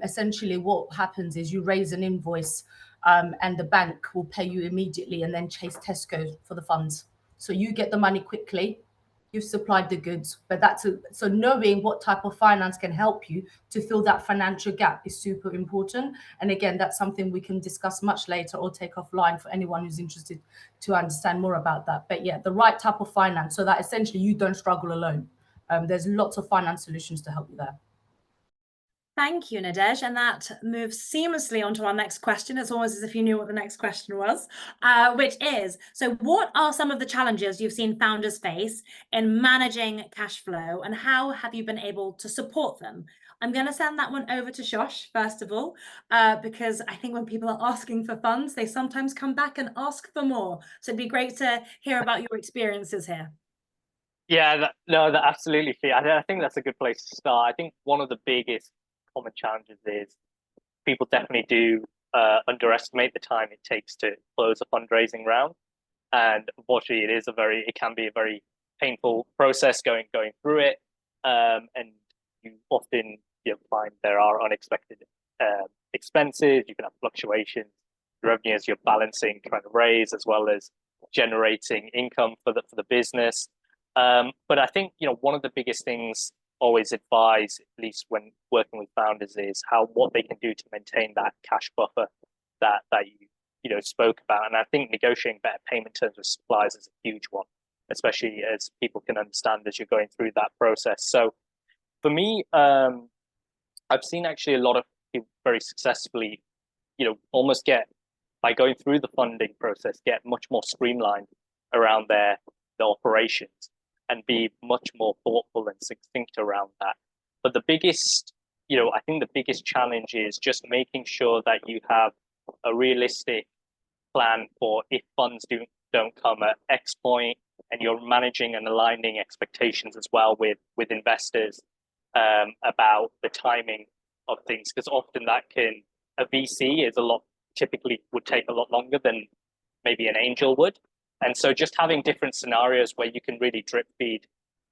Essentially, what happens is you raise an invoice and the bank will pay you immediately and then chase Tesco for the funds. So you get the money quickly. You've supplied the goods, but so knowing what type of finance can help you to fill that financial gap is super important. And again, that's something we can discuss much later or take offline for anyone who's interested to understand more about that. But yeah, the right type of finance so that essentially you don't struggle alone. There's lots of finance solutions to help you there. Thank you, Nadej. And that moves seamlessly onto our next question. It's almost as if you knew what the next question was, which is, so what are some of the challenges you've seen founders face in managing cash flow and how have you been able to support them? I'm going to send that one over to Shosh, first of all, because I think when people are asking for funds, they sometimes come back and ask for more. So it'd be great to hear about your experiences here. Yeah, that absolutely. I think that's a good place to start. I think one of the biggest common challenges is people definitely do underestimate the time it takes to close a fundraising round, and unfortunately, it can be a very painful process going through it, and you often find there are unexpected expenses. You can have fluctuations, revenues you're balancing, trying to raise as well as generating income for the business. But I think one of the biggest things always advise, at least when working with founders, is what they can do to maintain that cash buffer that you spoke about. And I think negotiating better payment terms with suppliers is a huge one, especially as people can understand as you're going through that process. So for me, I've seen actually a lot of people very successfully, almost by going through the funding process, get much more streamlined around the operations and be much more thoughtful and succinct around that. But the biggest, I think the biggest challenge is just making sure that you have a realistic plan for if funds don't come at X point, and you're managing and aligning expectations as well with investors about the timing of things, because often a VC is typically would take a lot longer than maybe an angel would. And so just having different scenarios where you can really drip feed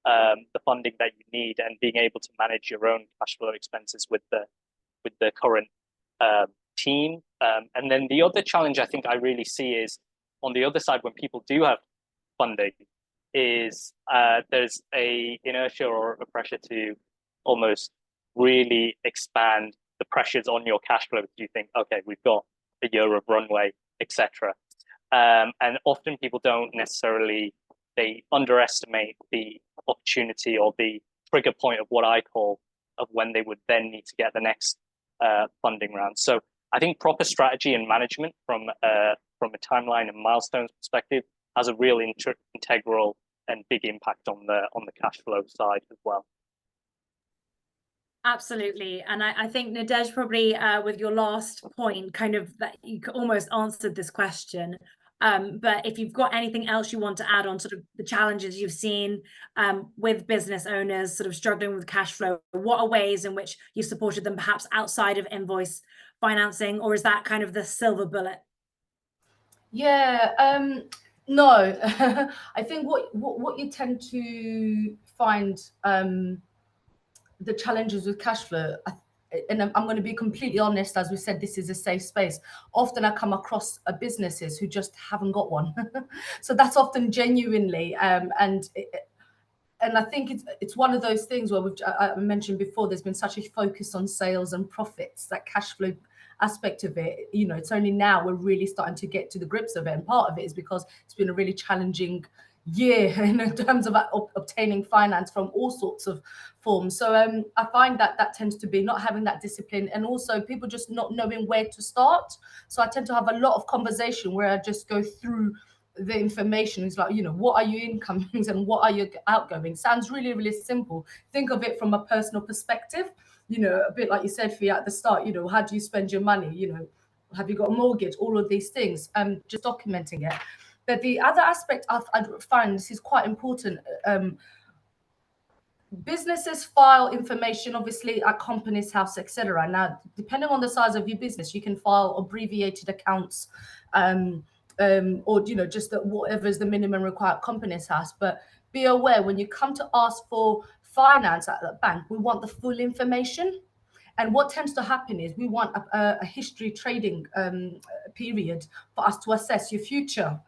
the funding that you need, and being able to manage your own cash flow expenses with the current team. And then the other challenge I think I really see is on the other side, when people do have funding, is there's a inertia or a pressure to almost really expand the pressures on your cash flow. You think, okay, we've got a year of runway, etc. And often people don't necessarily, they underestimate the opportunity or the trigger point of what I call of when they would then need to get the next funding round. So I think proper strategy and management from a timeline and milestones perspective has a real integral and big impact on the cash flow side as well. Absolutely. And I think Nadej, probably with your last point, kind of that you almost answered this question. But if you've got anything else you want to add on sort of the challenges you've seen with business owners sort of struggling with cash flow, what are ways in which you supported them perhaps outside of invoice financing, or is that kind of the silver bullet? Yeah, no, I think what you tend to find the challenges with cash flow, and I'm going to be completely honest, as we said, this is a safe space. Often I come across businesses who just haven't got one. So that's often genuinely, and I think it's one of those things where I mentioned before, there's been such a focus on sales and profits, that cash flow aspect of it, it's only now we're really starting to get to the grips of it. And part of it is because it's been a really challenging year in terms of obtaining finance from all sorts of forms. So I find that tends to be not having that discipline, and also people just not knowing where to start. So I tend to have a lot of conversation where I just go through the information. It's like, what are your incomings and what are your outgoings? Sounds really, really simple. Think of it from a personal perspective, a bit like you said, Fia, at the start, how do you spend your money? Have you got a mortgage? All of these things, just documenting it. But the other aspect I find, this is quite important, businesses file information, obviously, at Companies House, etc. Now, depending on the size of your business, you can file abbreviated accounts, or just whatever is the minimum required Companies House. But be aware, when you come to ask for finance at the bank, we want the full information. And what tends to happen is we want a history trading period for us to assess your future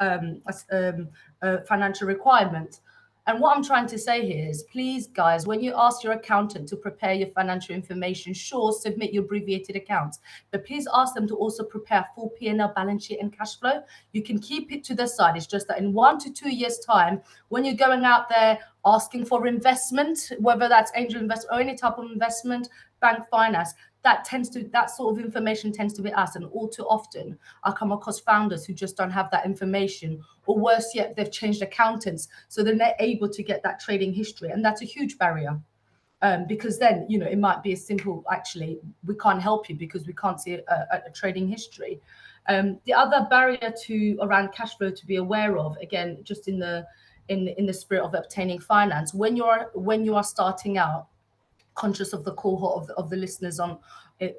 financial requirements. And what I'm trying to say here is, please, guys, when you ask your accountant to prepare your financial information, sure, submit your abbreviated accounts, but please ask them to also prepare full P&L, balance sheet, and cash flow. You can keep it to the side. It's just that in 1 to 2 years' time, when you're going out there asking for investment, whether that's angel investment or any type of investment, bank finance, that sort of information tends to be asked. And all too often I come across founders who just don't have that information, or worse yet, they've changed accountants, so they're not able to get that trading history. And that's a huge barrier, because then it might be as simple, actually, we can't help you because we can't see a trading history. The other barrier around cash flow to be aware of, again, just in the spirit of obtaining finance, when you are starting out, conscious of the cohort of the listeners on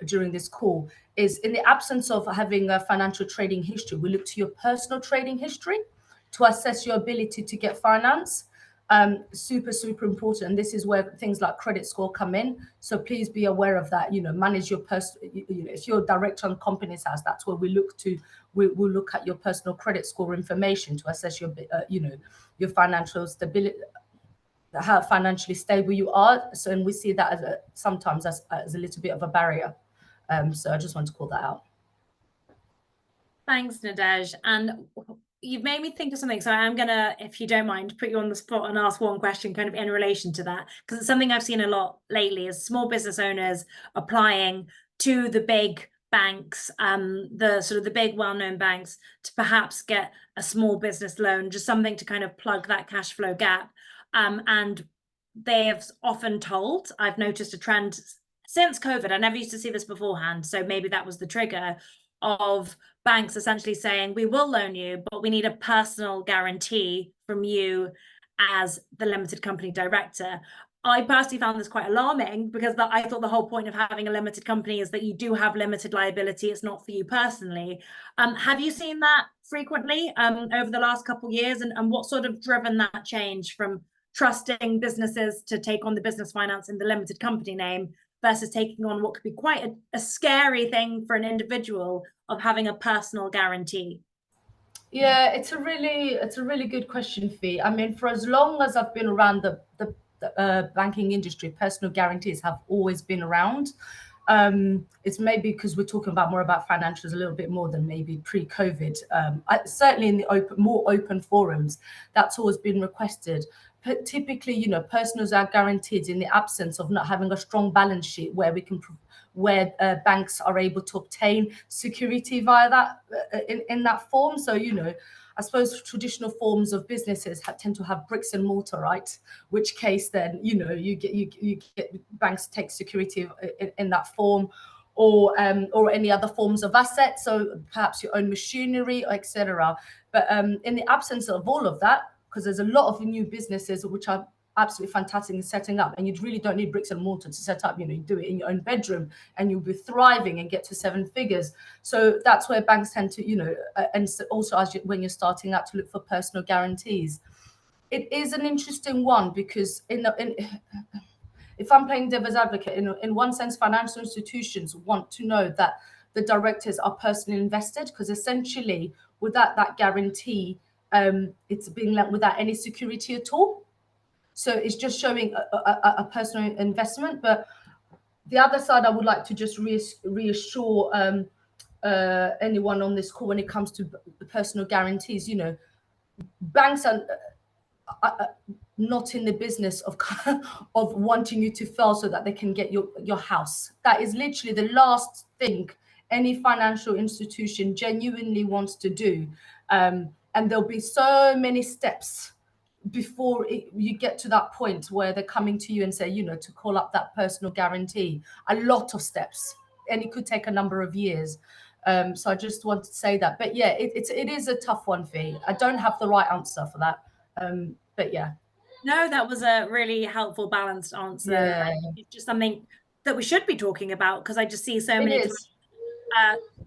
during this call, is in the absence of having a financial trading history, we look to your personal trading history to assess your ability to get finance. Super important. And this is where things like credit score come in. So please be aware of that. Manage your personal, if you're a director on Companies House, that's where we look to. We'll look at your personal credit score information to assess your your financial stability, how financially stable you are. So, and we see that sometimes as a little bit of a barrier. So I just want to call that out. Thanks, Nadej. And you've made me think of something. So I'm going to, if you don't mind, put you on the spot and ask one question kind of in relation to that, because it's something I've seen a lot lately is small business owners applying to the big banks, the big well-known banks, to perhaps get a small business loan, just something to kind of plug that cash flow gap. And they have often told, I've noticed a trend since COVID, I never used to see this beforehand, so maybe that was the trigger, of banks essentially saying, we will loan you, but we need a personal guarantee from you as the limited company director. I personally found this quite alarming because I thought the whole point of having a limited company is that you do have limited liability. It's not for you personally. Have you seen that frequently over the last couple of years? And what sort of driven that change from trusting businesses to take on the business finance in the limited company name versus taking on what could be quite a scary thing for an individual of having a personal guarantee? Yeah, it's a really good question, Fee. I mean, for as long as I've been around the banking industry, personal guarantees have always been around. It's maybe because we're talking about more about financials a little bit more than maybe pre-COVID. Certainly in the more open forums, that's always been requested. But typically, you know, personals are guaranteed in the absence of not having a strong balance sheet where we can banks are able to obtain security via that in that form. So, you know, I suppose traditional forms of businesses tend to have bricks and mortar, right? Which case then, you know, you get banks take security in that form, or any other forms of assets. So perhaps your own machinery, etc. But in the absence of all of that, because there's a lot of new businesses which are absolutely fantastic in setting up, and you really don't need bricks and mortar to set up. You know, you do it in your own bedroom and you'll be thriving and get to 7 figures. So that's where banks tend to, you know, and also when you're starting out, to look for personal guarantees. It is an interesting one because if I'm playing devil's advocate, in one sense, financial institutions want to know that the directors are personally invested, because essentially without that guarantee, it's being lent without any security at all. So it's just showing a personal investment. But the other side, I would like to just reassure anyone on this call when it comes to the personal guarantees. You know, banks are not in the business of wanting you to fail so that they can get your house. That is literally the last thing any financial institution genuinely wants to do. And there'll be so many steps before you get to that point where they're coming to you and say, you know, to call up that personal guarantee. A lot of steps, and it could take a number of years. So I just want to say that. But yeah, it is a tough one, Fee. I don't have the right answer for that. But yeah. No, that was a really helpful, balanced answer. Yeah. It's just something that we should be talking about, because I just see so many times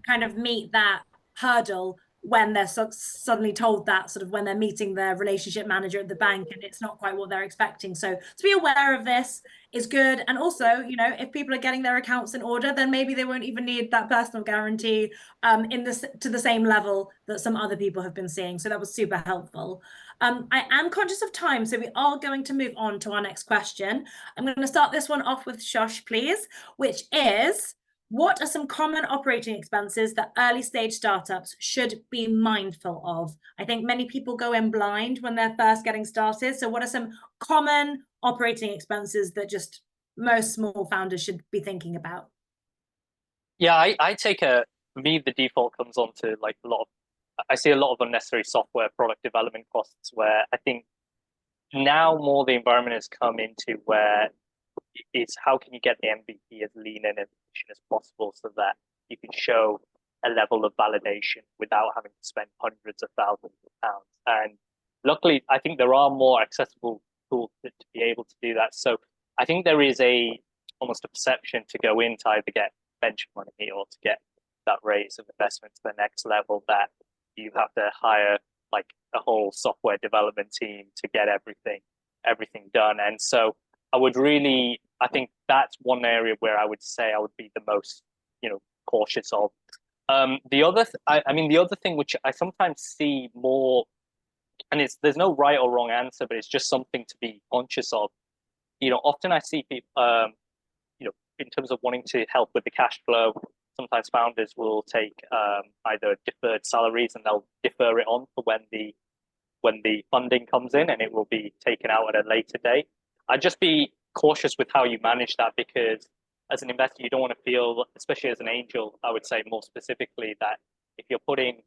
kind of meet that hurdle when they're suddenly told that, sort of when they're meeting their relationship manager at the bank, and it's not quite what they're expecting. So to be aware of this is good. And also, you know, if people are getting their accounts in order, then maybe they won't even need that personal guarantee to the same level that some other people have been seeing. So that was super helpful. I am conscious of time, so we are going to move on to our next question. I'm going to start this one off with Shosh, please, which is, what are some common operating expenses that early stage startups should be mindful of? I think many people go in blind when they're first getting started. So what are some common operating expenses that just most small founders should be thinking about? Yeah, I take for me, the default comes on to like I see a lot of unnecessary software product development costs, where I think now more the environment has come into where it's how can you get the MVP as lean and efficient as possible so that you can show a level of validation without having to spend hundreds of thousands of pounds. And luckily, I think there are more accessible tools to be able to do that. So I think there is almost a perception to go in to either get venture money or to get that raise of investment to the next level, that you have to hire like a whole software development team to get everything done. And so I think that's one area where I would say I would be the most, cautious of. The other thing which I sometimes see more, and there's no right or wrong answer, but it's just something to be conscious of. Often I see people, in terms of wanting to help with the cash flow, sometimes founders will take either deferred salaries and they'll defer it on for when the funding comes in, and it will be taken out at a later date. I'd just be cautious with how you manage that, because as an investor, you don't want to feel, especially as an angel, I would say more specifically, that if you're putting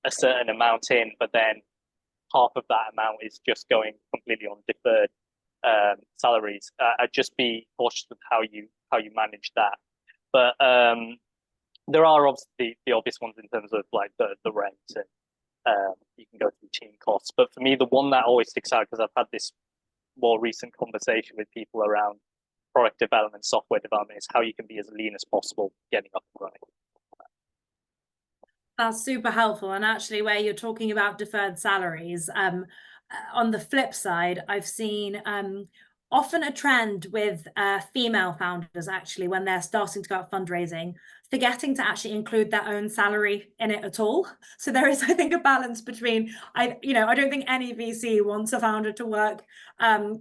a certain amount in, but then half of that amount is just going completely on deferred salaries, I'd just be cautious with how you manage that. But There are obviously the obvious ones in terms of like the rent and you can go through team costs. But for me, the one that always sticks out, because I've had this more recent conversation with people around product development, software development, is how you can be as lean as possible getting up and running. That's super helpful. And actually, where you're talking about deferred salaries, on the flip side, I've seen often a trend with female founders, actually, when they're starting to go out fundraising, forgetting to actually include their own salary in it at all. So there is, I think, a balance between, I don't think any VC wants a founder to work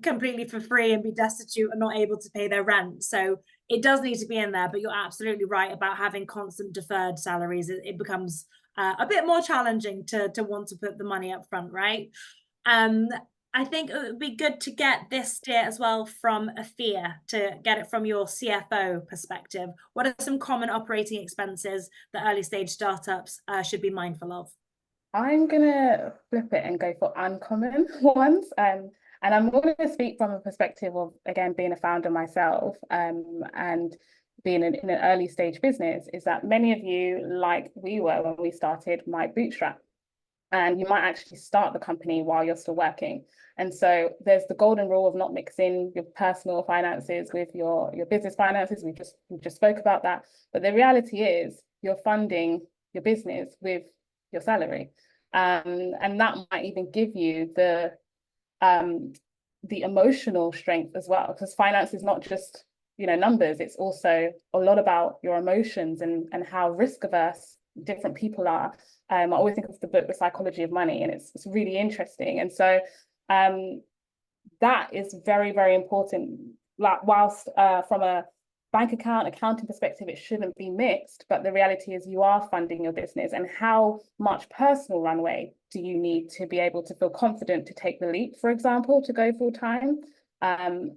completely for free and be destitute and not able to pay their rent. So it does need to be in there, but you're absolutely right about having constant deferred salaries. It becomes a bit more challenging to want to put the money up front, right? I think it would be good to get this steer as well from Afia, to get it from your CFO perspective. What are some common operating expenses that early stage startups should be mindful of? I'm gonna flip it and go for uncommon ones. And I'm going to speak from a perspective of, again, being a founder myself, and being in an early stage business, is that many of you, like we were when we started, might bootstrap. And you might actually start the company while you're still working. And so there's the golden rule of not mixing your personal finances with your business finances. We just spoke about that. But the reality is you're funding your business with your salary. And that might even give you the emotional strength as well, because finance is not just, numbers. It's also a lot about your emotions and how risk averse different people are. I always think of the book, The Psychology of Money, and it's really interesting. And so that is very, very important. Like, whilst from a bank account accounting perspective, it shouldn't be mixed, but the reality is you are funding your business. And how much personal runway do you need to be able to feel confident to take the leap, for example, to go full time?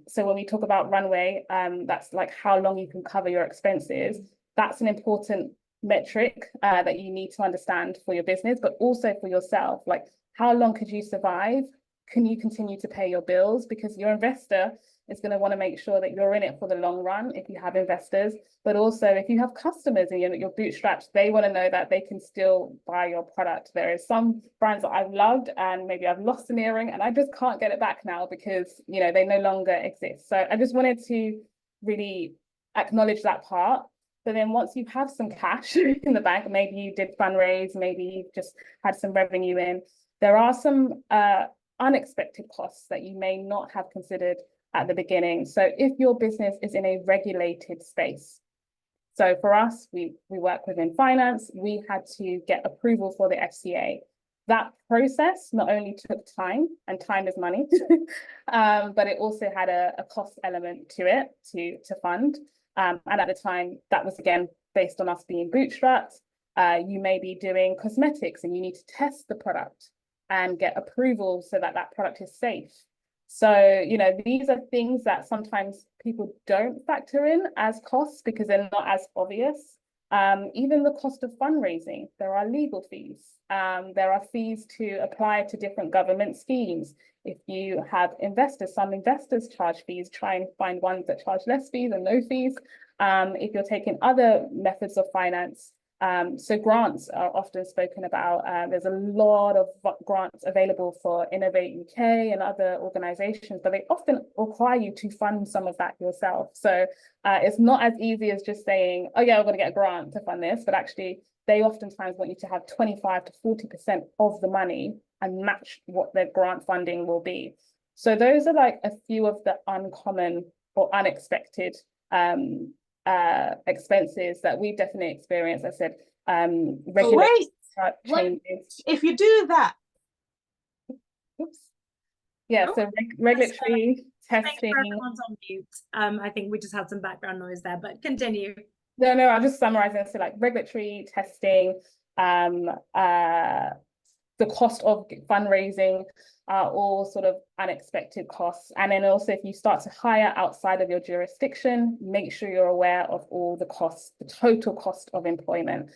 So when we talk about runway, that's like how long you can cover your expenses. That's an important metric that you need to understand for your business, but also for yourself. Like, how long could you survive? Can you continue to pay your bills? Because your investor is going to want to make sure that you're in it for the long run if you have investors, but also if you have customers and you're bootstrapped, they want to know that they can still buy your product. There is some brands that I've loved and maybe I've lost an earring and I just can't get it back now because they no longer exist. So I just wanted to really acknowledge that part. But then once you have some cash in the bank, maybe you did fundraise, maybe you've just had some revenue in, there are some unexpected costs that you may not have considered at the beginning. So if your business is in a regulated space, so for us, we work within finance, we had to get approval for the FCA. That process not only took time, and time is money, but it also had a cost element to it to fund. And at the time, that was, again, based on us being bootstrapped. You may be doing cosmetics and you need to test the product and get approval so that that product is safe. So, these are things that sometimes people don't factor in as costs because they're not as obvious. Even the cost of fundraising, there are legal fees. There are fees to apply to different government schemes. If you have investors, some investors charge fees, try and find ones that charge less fees and no fees. If you're taking other methods of finance, so grants are often spoken about. There's a lot of grants available for Innovate UK and other organizations, but they often require you to fund some of that yourself. So it's not as easy as just saying, oh yeah, we're going to get a grant to fund this, but actually they oftentimes want you to have 25 to 40% of the money and match what their grant funding will be. So those are like a few of the uncommon or unexpected expenses that we've definitely experienced. I said, regulatory changes. If you do that, Oops. Yeah, so regulatory testing. Everyone's on mute. I think we just had some background noise there, but continue. No, I'll just summarize it. So like regulatory testing, the cost of fundraising are all sort of unexpected costs. And then also, if you start to hire outside of your jurisdiction, make sure you're aware of all the costs, the total cost of employment.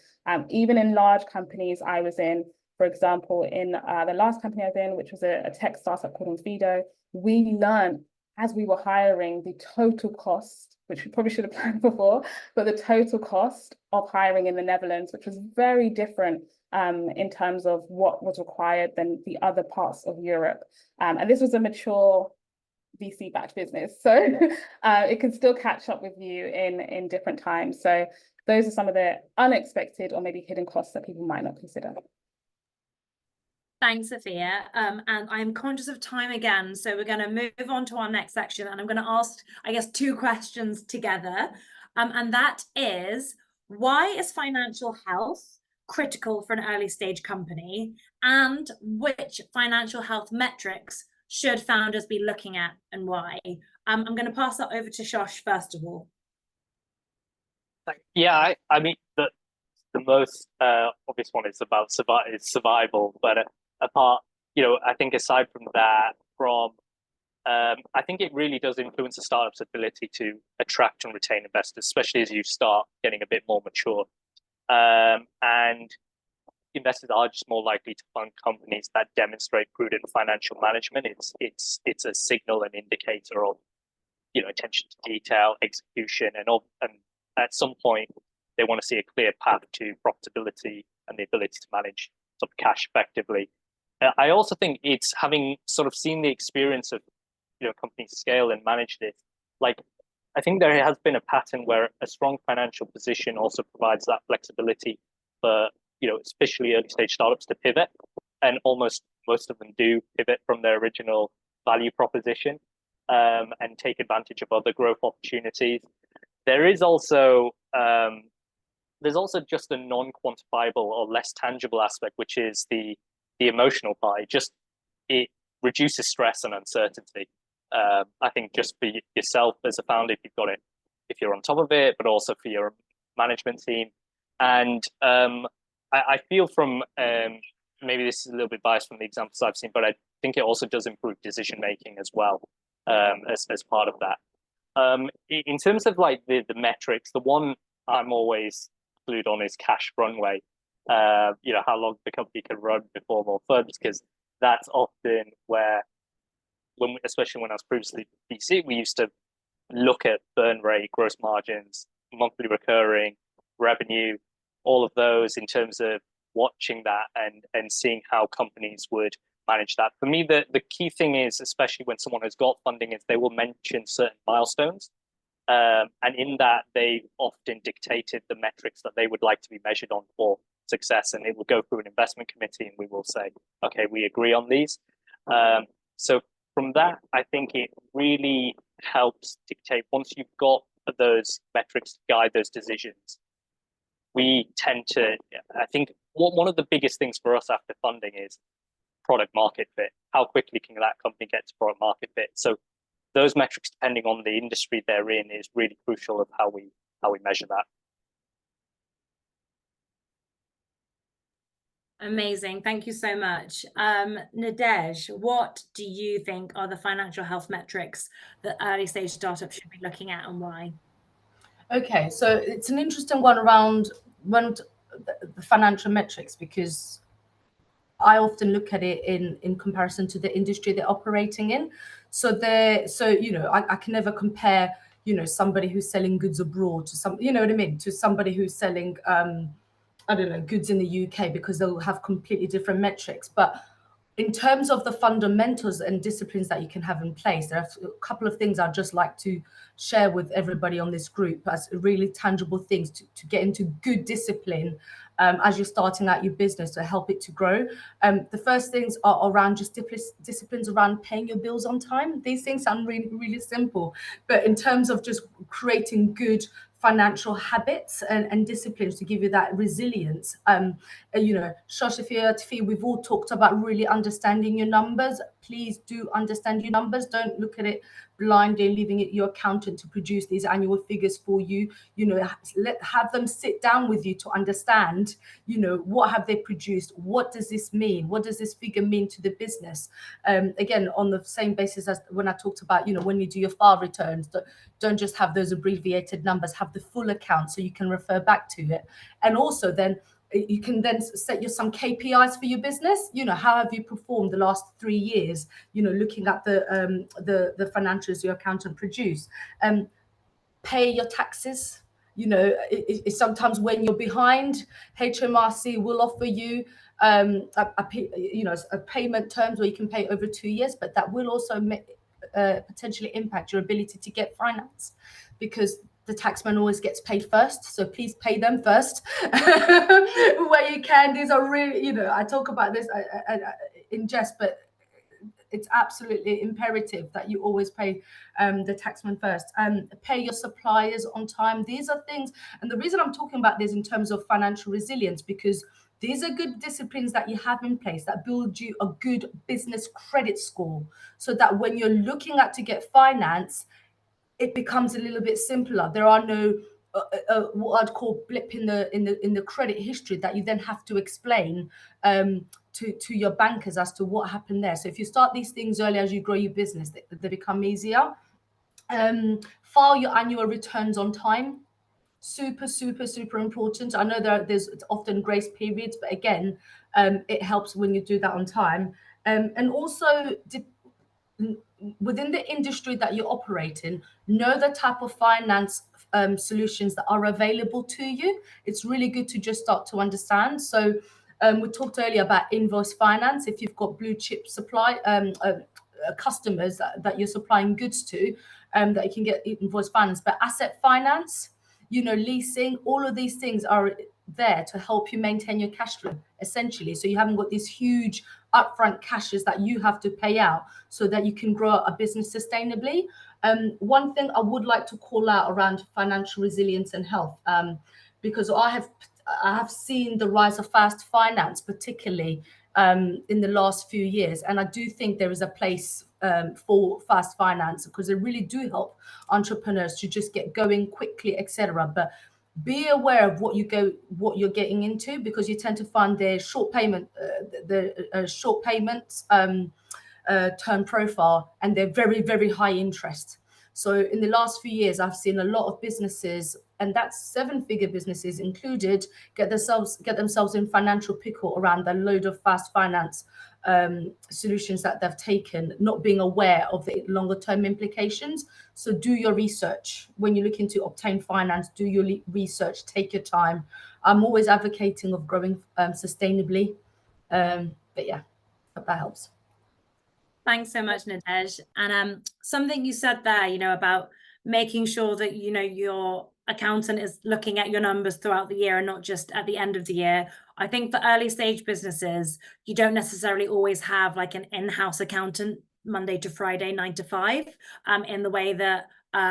Even in large companies I was in, for example, in the last company I was in, which was a tech startup called Infido, we learned as we were hiring the total cost which we probably should have planned before, but the total cost of hiring in the Netherlands, which was very different in terms of what was required than the other parts of Europe. And this was a mature VC-backed business, so it can still catch up with you in different times. So those are some of the unexpected or maybe hidden costs that people might not consider. Thanks, Sophia. And I'm conscious of time again, so we're going to move on to our next section, and I'm going to ask, I guess, two questions together. And that is, why is financial health critical for an early stage company? And which financial health metrics should founders be looking at, and why? I'm going to pass that over to Shosh first of all. Yeah, I mean, the most obvious one is about survival, but apart, I think aside from that, I think it really does influence a startup's ability to attract and retain investors, especially as you start getting a bit more mature. And investors are just more likely to fund companies that demonstrate prudent financial management. It's a signal and indicator of attention to detail, execution, and at some point they want to see a clear path to profitability and the ability to manage sort of cash effectively. I also think it's having sort of seen the experience of companies scale and manage this. Like, I think there has been a pattern where a strong financial position also provides that flexibility for especially early stage startups to pivot, and almost most of them do pivot from their original value proposition and take advantage of other growth opportunities. There's also just a non-quantifiable or less tangible aspect, which is the emotional part. It reduces stress and uncertainty. I think just for yourself as a founder, if you're on top of it, but also for your management team. And I feel from maybe this is a little bit biased from the examples I've seen, but I think it also does improve decision making as well as part of that. In terms of like the metrics, the one I'm always glued on is cash runway. How long the company can run before more funds, because that's often where, especially when I was previously VC, we used to look at burn rate, gross margins, monthly recurring revenue, all of those in terms of watching that and seeing how companies would manage that. For me, the key thing is, especially when someone has got funding, is they will mention certain milestones. And in that, they often dictated the metrics that they would like to be measured on for success. And it will go through an investment committee and we will say, okay, we agree on these. So from that, I think it really helps dictate, once you've got those metrics to guide those decisions, we tend to, I think one of the biggest things for us after funding is product market fit. How quickly can that company get to product market fit? So those metrics, depending on the industry they're in, is really crucial of how we measure that. Amazing. Thank you so much. Nadej, what do you think are the financial health metrics that early stage startups should be looking at, and why? Okay, so it's an interesting one around the financial metrics, because I often look at it in comparison to the industry they're operating in. So I can never compare, somebody who's selling goods abroad to to somebody who's selling I don't know, goods in the UK, because they'll have completely different metrics. But in terms of the fundamentals and disciplines that you can have in place, there are a couple of things I'd just like to share with everybody on this group as really tangible things to get into good discipline as you're starting out your business, to help it to grow. The first things are around just disciplines around paying your bills on time. These things sound really, really simple, but in terms of just creating good financial habits and disciplines to give you that resilience. Shoshafia, Tafi, we've all talked about really understanding your numbers. Please do understand your numbers. Don't look at it blindly, leaving it your accountant to produce these annual figures for you. Have them sit down with you to understand, what have they produced? What does this mean? What does this figure mean to the business? Again, on the same basis as when I talked about, when you do your FAR returns, don't just have those abbreviated numbers, have the full account so you can refer back to it. And also then you can then set some KPIs for your business. How have you performed the last 3 years? Looking at the financials your accountant produced. pay your taxes. You know, it's sometimes when you're behind, HMRC will offer you a payment terms where you can pay over 2 years, but that will also potentially impact your ability to get finance, because the taxman always gets paid first. So please pay them first where you can. These are really, you know, I talk about this in jest, but it's absolutely imperative that you always pay the taxman first. Pay your suppliers on time. These are things, and the reason I'm talking about this in terms of financial resilience, because these are good disciplines that you have in place that build you a good business credit score, so that when you're looking at to get finance, it becomes a little bit simpler. There are no what I'd call blip in the credit history that you then have to explain to your bankers as to what happened there. So if you start these things early as you grow your business, they become easier. File your annual returns on time. Super important. I know there's often grace periods, but again, it helps when you do that on time. And also, within the industry that you operate in, know the type of finance solutions that are available to you. It's really good to just start to understand. So we talked earlier about invoice finance. If you've got blue chip supply customers that you're supplying goods to, that you can get invoice finance. But asset finance, you know, leasing, all of these things are there to help you maintain your cash flow, essentially. So you haven't got these huge upfront cashes that you have to pay out, so that you can grow a business sustainably. One thing I would like to call out around financial resilience and health, because I have seen the rise of fast finance, particularly in the last few years, and I do think there is a place for fast finance, because they really do help entrepreneurs to just get going quickly, etc. But be aware of what you're getting into, because you tend to find their short payment, short payments term profile, and they're very high interest. So in the last few years, I've seen a lot of businesses, and that's 7-figure businesses included, get themselves in financial pickle around the load of fast finance solutions that they've taken, not being aware of the longer term implications. So do your research when you're looking to obtain finance. Do your research, take your time. I'm always advocating of growing sustainably, but yeah, hope that helps. Thanks so much, Nadej. And something you said there, you know, about making sure that, you know, your accountant is looking at your numbers throughout the year and not just at the end of the year. I think for early stage businesses, you don't necessarily always have like an in-house accountant Monday to Friday, 9 to 5, in the way that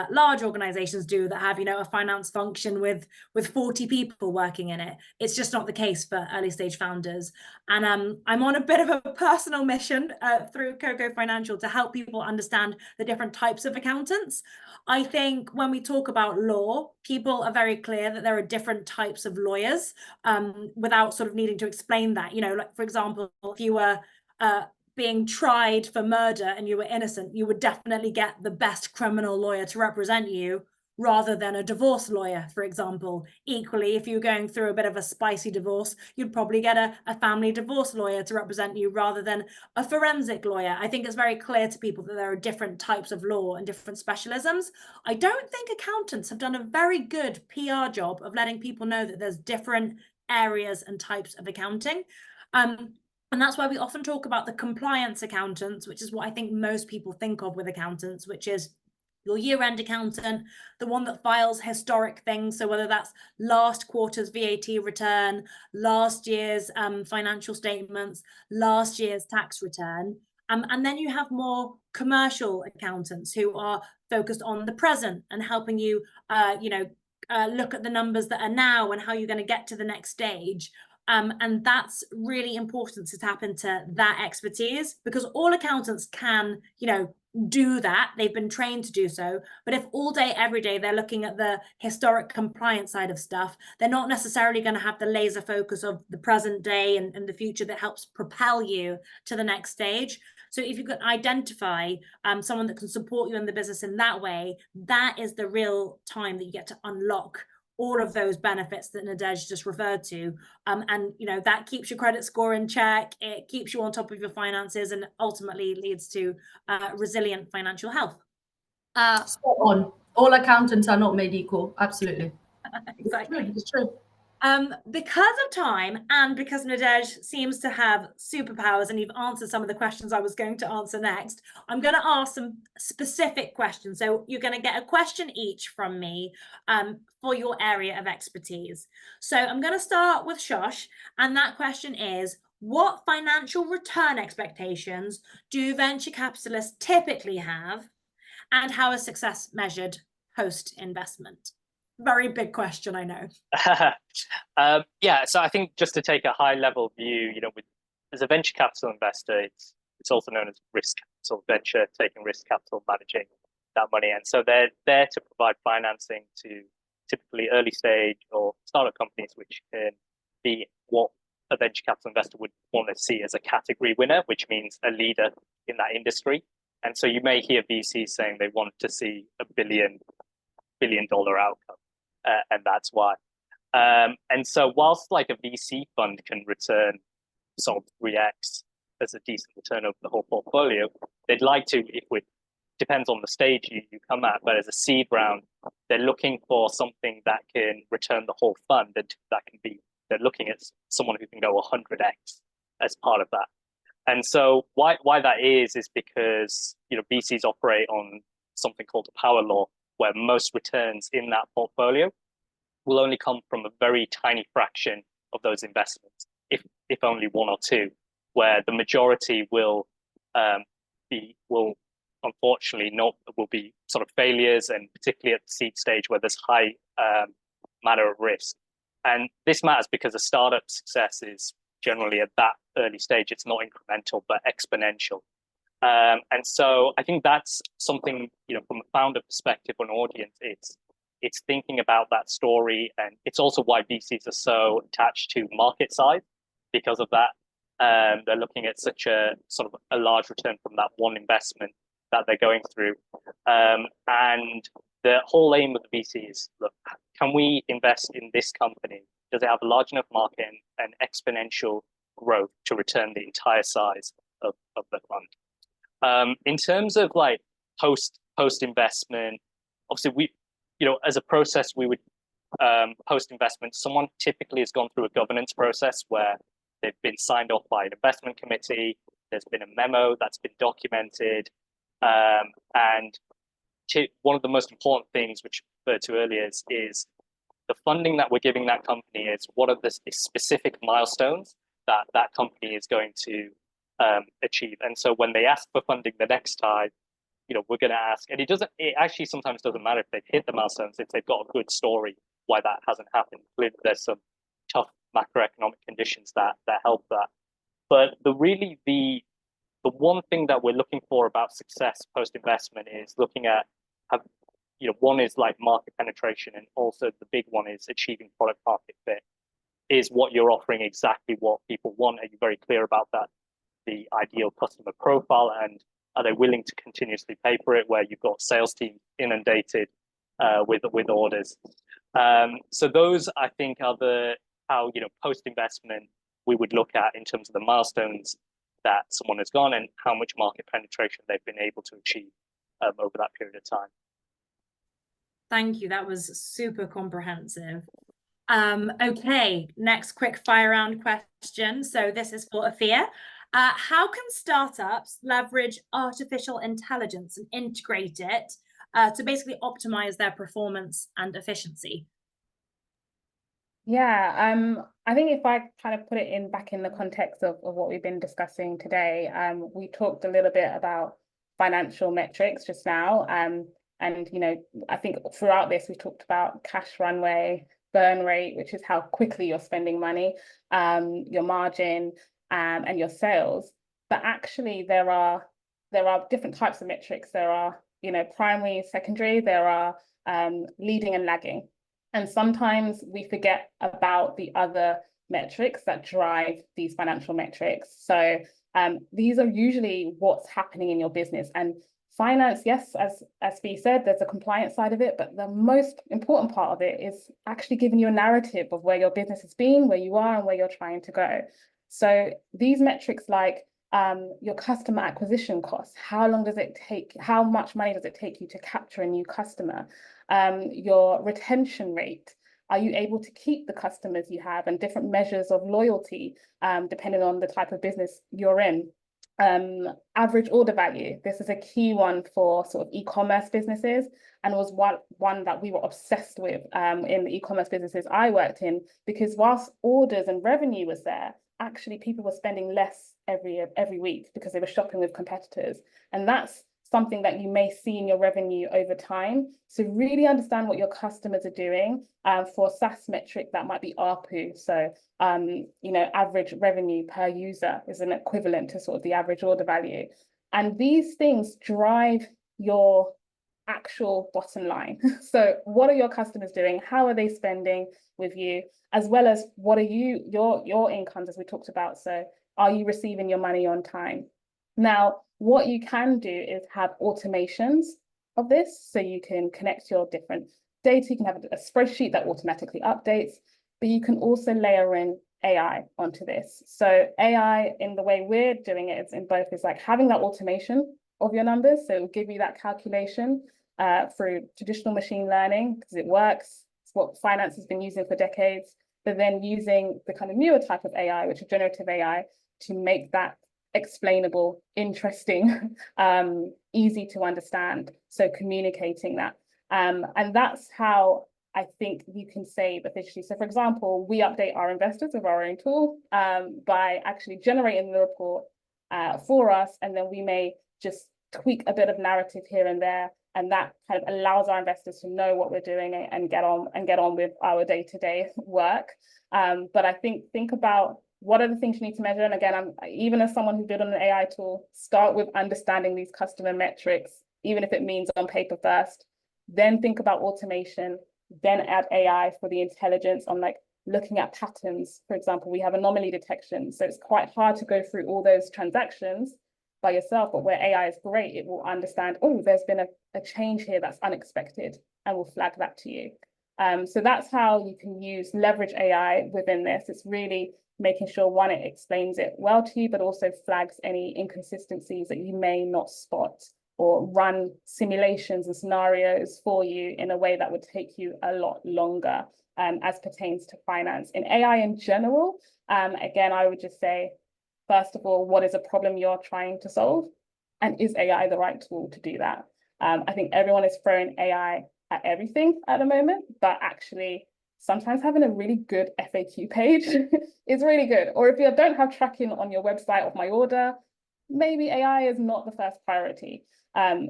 large organizations do, that have, you know, a finance function with 40 people working in it. It's just not the case for early stage founders. And I'm on a bit of a personal mission through Coco Financial to help people understand the different types of accountants. I think when we talk about law, people are very clear that there are different types of lawyers, without sort of needing to explain that. You know, like, for example, if you were being tried for murder and you were innocent, you would definitely get the best criminal lawyer to represent you, rather than a divorce lawyer, for example. Equally, if you're going through a bit of a spicy divorce, you'd probably get a family divorce lawyer to represent you rather than a forensic lawyer. I think it's very clear to people that there are different types of law and different specialisms. I don't think accountants have done a very good PR job of letting people know that there's different areas and types of accounting. And that's why we often talk about the compliance accountants, which is what I think most people think of with accountants, which is your year-end accountant, the one that files historic things. So whether that's last quarter's VAT return, last year's financial statements, last year's tax return. And then you have more commercial accountants who are focused on the present and helping you, look at the numbers that are now and how you're going to get to the next stage. And that's really important to tap into that expertise, because all accountants can, you know, do that. They've been trained to do so. But if all day, every day, they're looking at the historic compliance side of stuff, they're not necessarily going to have the laser focus of the present day and the future that helps propel you to the next stage. So if you can identify someone that can support you in the business in that way, that is the real time that you get to unlock all of those benefits that Nadej just referred to. And, you know, that keeps your credit score in check. It keeps you on top of your finances and ultimately leads to resilient financial health. Spot on. All accountants are not made equal. Absolutely. Exactly. It's true. Because of time and because Nadej seems to have superpowers and you've answered some of the questions I was going to answer next, I'm going to ask some specific questions. So you're going to get a question each from me for your area of expertise. So I'm going to start with Shosh, and that question is, what financial return expectations do venture capitalists typically have, and how is success measured post-investment? Very big question, I know. Yeah, so I think just to take a high level view, as a venture capital investor, it's also known as risk capital venture, taking risk capital, managing that money, and so they're there to provide financing to typically early stage or startup companies, which can be what a venture capital investor would want to see as a category winner, which means a leader in that industry. And so you may hear VCs saying they want to see a billion dollar outcome, and that's why. And so whilst like a VC fund can return sort of 3x as a decent return over the whole portfolio, they'd like to, depends on the stage you come at, but as a seed round, they're looking for something that can return the whole fund, and they're looking at someone who can go 100x as part of that. And so why that is because VCs operate on something called the power law, where most returns in that portfolio will only come from a very tiny fraction of those investments, if only one or two, where the majority will unfortunately will be sort of failures, and particularly at the seed stage where there's high matter of risk. And this matters because a startup success is generally at that early stage, it's not incremental but exponential. And so I think that's something, from a founder perspective, an audience, it's thinking about that story. And it's also why VCs are so attached to market size because of that. They're looking at such a sort of a large return from that one investment that they're going through. And the whole aim of the VC is, look, can we invest in this company? Does it have a large enough market and exponential growth to return the entire size of the fund? In terms of like post investment, obviously we, as a process, we would post investment, someone typically has gone through a governance process where they've been signed off by an investment committee. There's been a memo that's been documented, and one of the most important things, which I referred to earlier, is the funding that we're giving that company is what are the specific milestones that company is going to achieve. And so when they ask for funding the next time, we're going to ask, and it actually sometimes doesn't matter if they've hit the milestones, if they've got a good story why that hasn't happened. Clearly, there's some tough macroeconomic conditions that help that. But the one thing that we're looking for about success post-investment is looking at, one is like market penetration, and also the big one is achieving product market fit. Is what you're offering exactly what people want? Are you very clear about that? The ideal customer profile, and are they willing to continuously pay for it, where you've got sales teams inundated with orders? So those, I think, are how post-investment we would look at in terms of the milestones that someone has gone and how much market penetration they've been able to achieve over that period of time. Thank you. That was super comprehensive. Okay, next quick fire round question. So this is for Afia. How can startups leverage artificial intelligence and integrate it to basically optimize their performance and efficiency? Yeah, I think if I kind of put it back in the context of what we've been discussing today, we talked a little bit about financial metrics just now. And, I think throughout this, we talked about cash runway, burn rate, which is how quickly you're spending money, your margin, and your sales. But actually, there are different types of metrics. There are, primary, secondary, there are leading and lagging. And sometimes we forget about the other metrics that drive these financial metrics. So these are usually what's happening in your business. And finance, yes, as Fee said, there's a compliance side of it, but the most important part of it is actually giving you a narrative of where your business has been, where you are, and where you're trying to go. So these metrics like your customer acquisition costs. How long does it take? How much money does it take you to capture a new customer? Your retention rate. Are you able to keep the customers you have, and different measures of loyalty, depending on the type of business you're in? Average order value. This is a key one for sort of e-commerce businesses, and was one that we were obsessed with in the e-commerce businesses I worked in, because whilst orders and revenue was there, actually people were spending less every week because they were shopping with competitors. And that's something that you may see in your revenue over time. So really understand what your customers are doing. For SaaS metric, that might be ARPU. So average revenue per user is an equivalent to sort of the average order value. And these things drive your actual bottom line. So what are your customers doing? How are they spending with you? As well as what are your incomes, as we talked about. So are you receiving your money on time? Now, what you can do is have automations of this. So you can connect your different data. You can have a spreadsheet that automatically updates, but you can also layer in AI onto this. So AI, in the way we're doing it, it's in both, is like having that automation of your numbers. So it will give you that calculation through traditional machine learning, because it works. It's what finance has been using for decades, but then using the kind of newer type of AI, which is generative AI, to make that explainable, interesting, easy to understand. So communicating that. And that's how I think you can save efficiently. So for example, we update our investors with our own tool by actually generating the report for us, and then we may just tweak a bit of narrative here and there, and that kind of allows our investors to know what we're doing and get on with our day-to-day work. But I think about what are the things you need to measure. And again, even as someone who built on an AI tool, start with understanding these customer metrics, even if it means on paper first, then think about automation, then add AI for the intelligence on like looking at patterns. For example, we have anomaly detection. So it's quite hard to go through all those transactions by yourself, but where AI is great, it will understand, oh, there's been a change here that's unexpected, and will flag that to you. So that's how you can leverage AI within this. It's really making sure, one, it explains it well to you, but also flags any inconsistencies that you may not spot, or run simulations and scenarios for you in a way that would take you a lot longer as pertains to finance. In AI in general, again, I would just say, first of all, what is a problem you're trying to solve? And is AI the right tool to do that? I think everyone is throwing AI at everything at the moment, but actually sometimes having a really good FAQ page is really good. Or if you don't have tracking on your website of my order, maybe AI is not the first priority.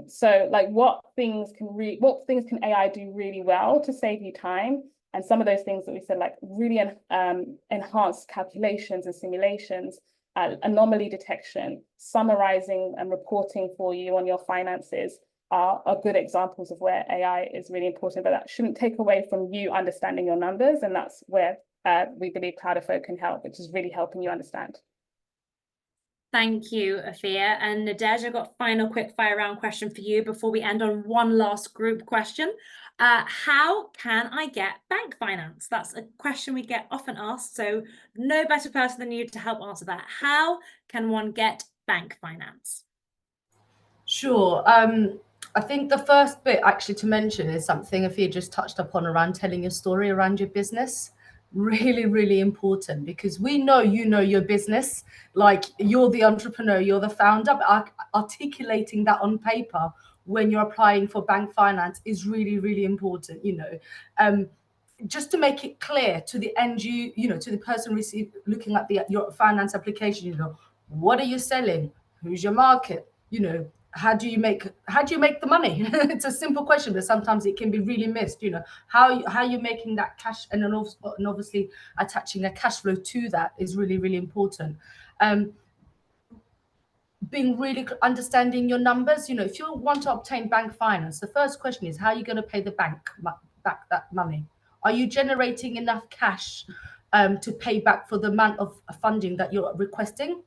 So like what things can AI do really well to save you time? And some of those things that we said, like really enhanced calculations and simulations, anomaly detection, summarizing and reporting for you on your finances are good examples of where AI is really important, but that shouldn't take away from you understanding your numbers. And that's where we believe Cloudifo can help, which is really helping you understand. Thank you, Afia. And Nadej, I've got a final quick fire round question for you before we end on one last group question. How can I get bank finance? That's a question we get often asked. So no better person than you to help answer that. How can one get bank finance? Sure. I think the first bit actually to mention is something Afia just touched upon around telling your story around your business. Really, really important, because we know you know your business, like you're the entrepreneur, you're the founder, but articulating that on paper when you're applying for bank finance is really, really important, just to make it clear to the end to the person looking at your finance application, what are you selling? Who's your market? How do you make the money? It's a simple question, but sometimes it can be really missed. How you're making that cash, and then obviously attaching a cash flow to that is really, really important. Being really understanding your numbers. If you want to obtain bank finance, the first question is, how are you going to pay the bank back that money? Are you generating enough cash to pay back for the amount of funding that you're requesting?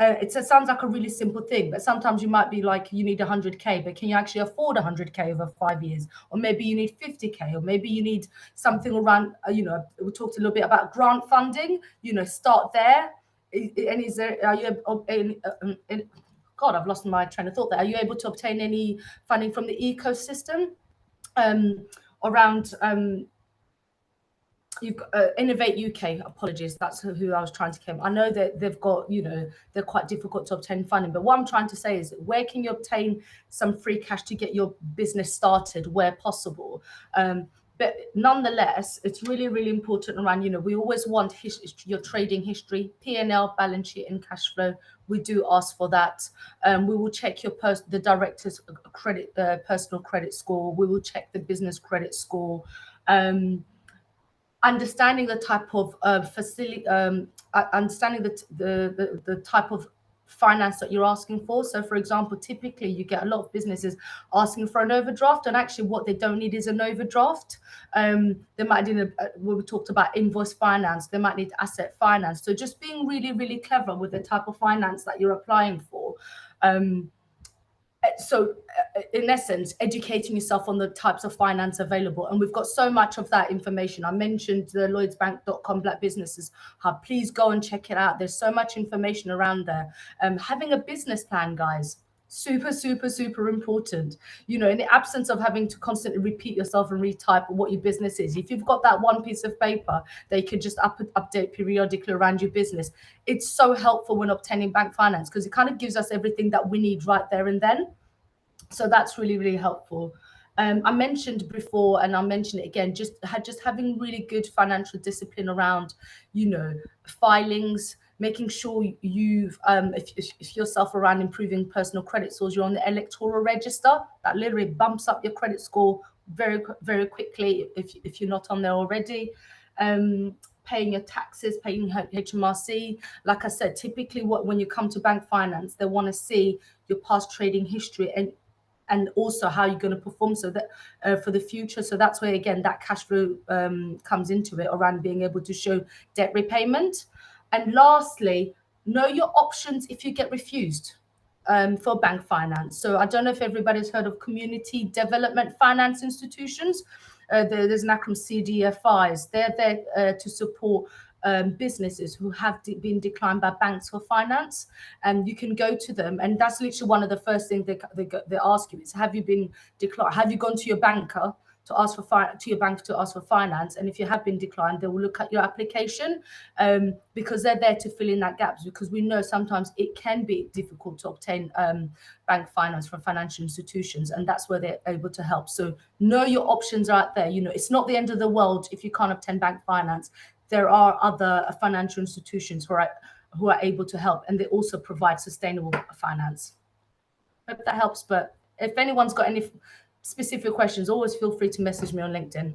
It sounds like a really simple thing, but sometimes you might be like, you need 100K, but can you actually afford 100K over 5 years? Or maybe you need 50K, or maybe you need something around, we talked a little bit about grant funding, start there. And is there, are you, God, I've lost my train of thought there. Are you able to obtain any funding from the ecosystem around you've got, Innovate UK, apologies, that's who I was trying to come. I know that they've got, you know, they're quite difficult to obtain funding, but what I'm trying to say is, where can you obtain some free cash to get your business started where possible? But nonetheless, it's really, really important around, you know, we always want your trading history, P&L, balance sheet, and cash flow. We do ask for that. We will check your the director's credit, personal credit score. We will check the business credit score. Understanding the type of facility, understanding the type of finance that you're asking for. So, for example, typically you get a lot of businesses asking for an overdraft, and actually what they don't need is an overdraft. They might need we talked about invoice finance. They might need asset finance. So, just being really, really clever with the type of finance that you're applying for. So in essence, educating yourself on the types of finance available. And we've got so much of that information. I mentioned the lloydsbank.com Black Businesses Hub. Please go and check it out. There's so much information around there. Having a business plan, guys, super, super, super important. You know, in the absence of having to constantly repeat yourself and retype what your business is, if you've got that one piece of paper they could just update periodically around your business, it's so helpful when obtaining bank finance, because it kind of gives us everything that we need right there and then. So that's really, really helpful. I mentioned before, and I'll mention it again, just having really good financial discipline around, you know, filings, making sure you've, if yourself around improving personal credit scores, you're on the electoral register. That literally bumps up your credit score very, very quickly if you're not on there already. Paying your taxes, paying HMRC. Like I said, typically when you come to bank finance, they want to see your past trading history and also how you're going to perform so that for the future. So that's where, again, that cash flow comes into it, around being able to show debt repayment. And lastly, know your options if you get refused for bank finance. So I don't know if everybody's heard of community development finance institutions. There's an acronym, CDFIs. They're there to support businesses who have been declined by banks for finance, and you can go to them, and that's literally one of the first things they ask you is, have you been declined? Have you gone to your banker to ask for finance? And if you have been declined, they will look at your application, because they're there to fill in that gaps, because we know sometimes it can be difficult to obtain bank finance from financial institutions, and that's where they're able to help. So know your options are out there. You know, it's not the end of the world if you can't obtain bank finance. There are other financial institutions who are able to help, and they also provide sustainable finance. Hope that helps. But if anyone's got any specific questions, always feel free to message me on LinkedIn.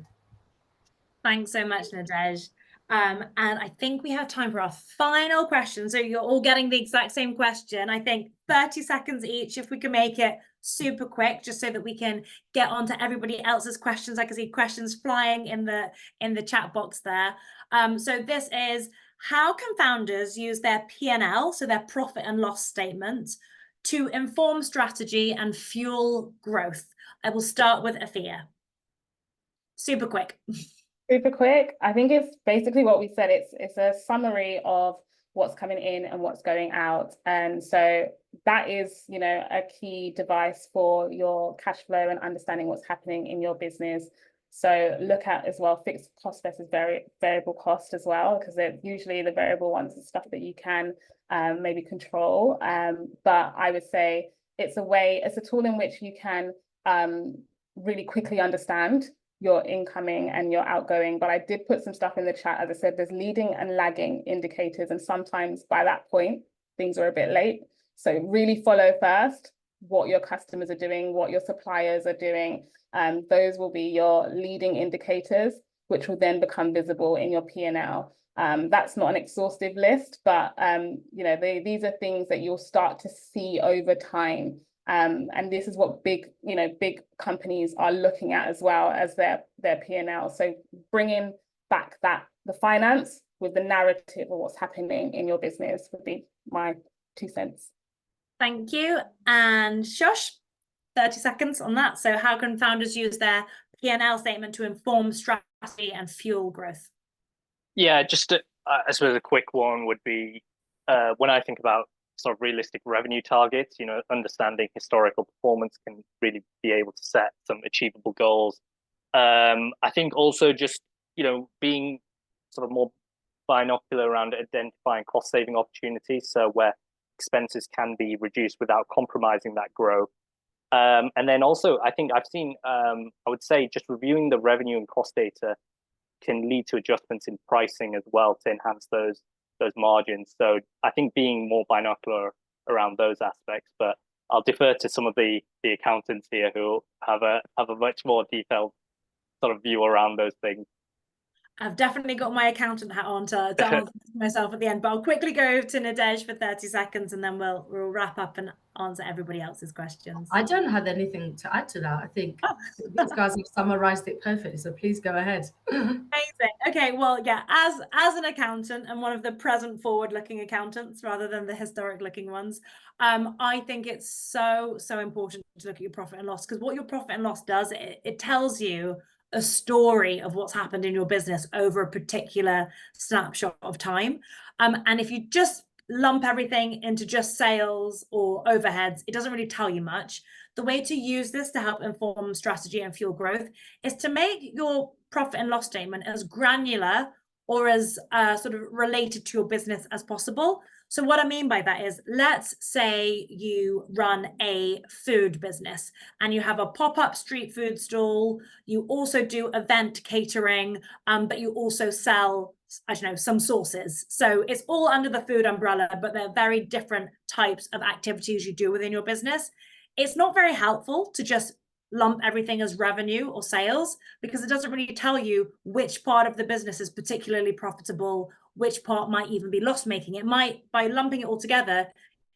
Thanks so much, Nadej. And I think we have time for our final question. So you're all getting the exact same question. I think 30 seconds each, if we can make it super quick, just so that we can get on to everybody else's questions. I can see questions flying in the chat box there. So this is, how can founders use their P&L, so their profit and loss statement, to inform strategy and fuel growth? I will start with Afia. Super quick. Super quick. I think it's basically what we said. It's a summary of what's coming in and what's going out. And so that is, you know, a key device for your cash flow and understanding what's happening in your business. So look at as well fixed cost versus variable cost as well, because they're usually the variable ones and stuff that you can maybe control. But I would say it's a tool in which you can really quickly understand your incoming and your outgoing. But I did put some stuff in the chat. As I said, there's leading and lagging indicators, and sometimes by that point things are a bit late. So really follow first what your customers are doing, what your suppliers are doing. Those will be your leading indicators, which will then become visible in your P&L. That's not an exhaustive list, but you know, these are things that you'll start to see over time. And this is what big companies are looking at as well as their P&L. So bringing back the finance with the narrative of what's happening in your business would be my 2 cents. Thank you. And Shosh, 30 seconds on that. So how can founders use their P&L statement to inform strategy and fuel growth? Yeah, just I suppose a quick one would be when I think about sort of realistic revenue targets, understanding historical performance can really be able to set some achievable goals. I think also just, being sort of more binocular around identifying cost saving opportunities. So where expenses can be reduced without compromising that growth. And then also, I think I've seen, I would say just reviewing the revenue and cost data can lead to adjustments in pricing as well to enhance those margins. So I think being more binocular around those aspects, but I'll defer to some of the accountants here who have a much more detailed sort of view around those things. I've definitely got my accountant hat on to answer myself at the end, but I'll quickly go to Nadej for 30 seconds and then we'll wrap up and answer everybody else's questions. I don't have anything to add to that. I think these guys have summarized it perfectly, so please go ahead. Amazing. Okay, well, yeah, as an accountant and one of the present forward-looking accountants rather than the historic-looking ones, I think it's so important to look at your profit and loss, because what your profit and loss does, it tells you a story of what's happened in your business over a particular snapshot of time. And if you just lump everything into just sales or overheads, it doesn't really tell you much. The way to use this to help inform strategy and fuel growth is to make your profit and loss statement as granular or as sort of related to your business as possible. So what I mean by that is, let's say you run a food business and you have a pop-up street food stall. You also do event catering, but you also sell, I don't know, some sauces. So it's all under the food umbrella, but they're very different types of activities you do within your business. It's not very helpful to just lump everything as revenue or sales, because it doesn't really tell you which part of the business is particularly profitable, which part might even be loss-making. It might, by lumping it all together,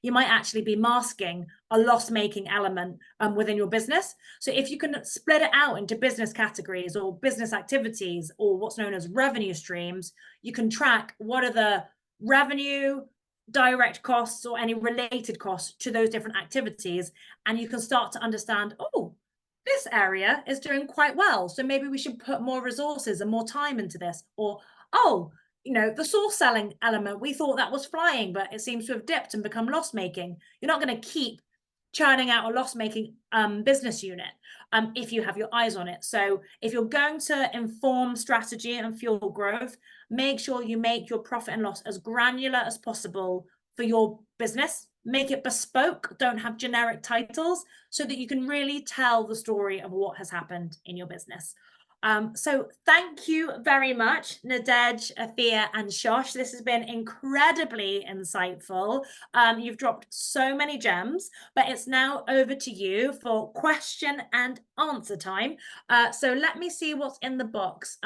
you might actually be masking a loss-making element within your business. So if you can split it out into business categories or business activities or what's known as revenue streams, you can track what are the revenue, direct costs, or any related costs to those different activities. And you can start to understand, oh, this area is doing quite well, so maybe we should put more resources and more time into this. Or, oh, the sauce selling element, we thought that was flying, but it seems to have dipped and become loss-making. You're not going to keep churning out a loss-making business unit if you have your eyes on it. So if you're going to inform strategy and fuel growth, make sure you make your profit and loss as granular as possible for your business. Make it bespoke, don't have generic titles, so that you can really tell the story of what has happened in your business. So thank you very much, Nadej, Afia, and Shosh. This has been incredibly insightful. You've dropped so many gems, but it's now over to you for question and answer time. So let me see what's in the box.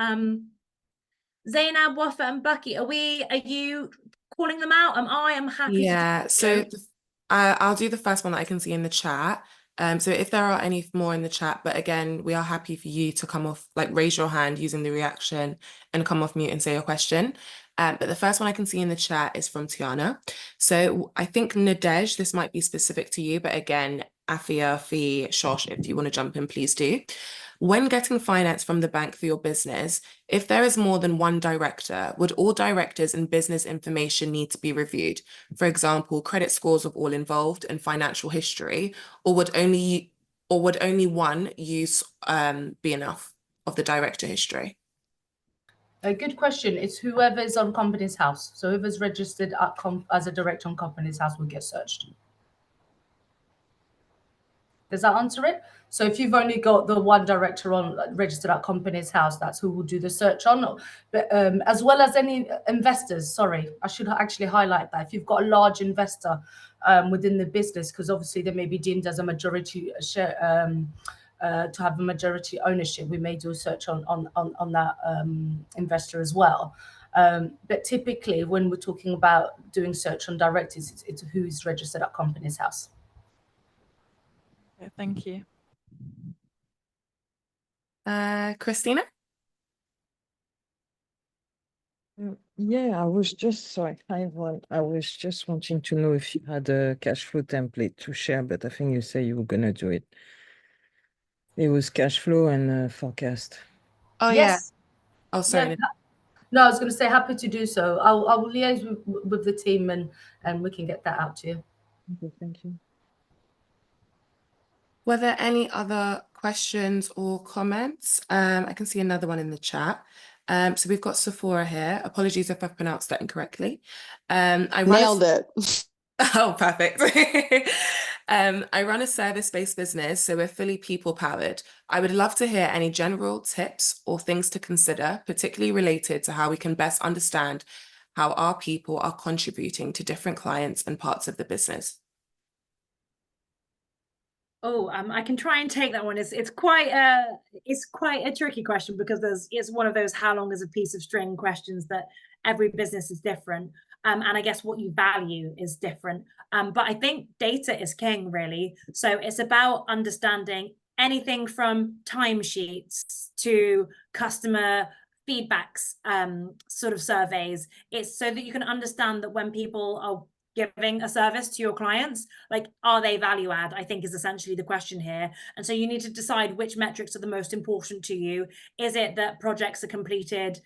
Zainab, Wafa, and Bucky, are you calling them out? I am happy Yeah, to so I'll do the first one that I can see in the chat. So if there are any more in the chat, but again, we are happy for you to come off, like raise your hand using the reaction and come off mute and say your question. But the first one I can see in the chat is from Tiana. So I think Nadej, this might be specific to you, but again, Afia, Fi, Shosh, if you want to jump in, please do. When getting finance from the bank for your business, if there is more than one director, would all directors and business information need to be reviewed? For example, credit scores of all involved and financial history, or would only one use be enough of the director history? A good question. It's whoever is on Companies House. So whoever's registered as a director on Companies House will get searched. Does that answer it? So if you've only got the one director on registered at Companies House, that's who will do the search on. But as well as any investors, sorry, I should actually highlight that. If you've got a large investor within the business, because obviously they may be deemed as a majority share, to have a majority ownership, we may do a search on that investor as well. But typically when we're talking about doing search on directors, it's who is registered at Companies House. Okay, thank you. Christina? Yeah, I was just wanting to know if you had a cash flow template to share, but I think you say you were gonna do it. It was cash flow and forecast. Oh, Yes. yeah. Oh, sorry. Yeah, No, I was going to say happy to do so. I will liaise with the team and we can get that out to you. Okay, thank you. Were there any other questions or comments? I can see another one in the chat. So we've got Sephora here. Apologies if I've pronounced that incorrectly. Nailed it. Oh, perfect. I run a service-based business, so we're fully people-powered. I would love to hear any general tips or things to consider, particularly related to how we can best understand how our people are contributing to different clients and parts of the business. Oh, I can try and take that one. It's quite a tricky question because it's one of those how long is a piece of string questions that every business is different. And I guess what you value is different. But I think data is king, really. So it's about understanding anything from timesheets to customer feedbacks, sort of surveys. It's so that you can understand that when people are giving a service to your clients, like, are they value add, I think is essentially the question here. And so you need to decide which metrics are the most important to you. Is it that projects are completed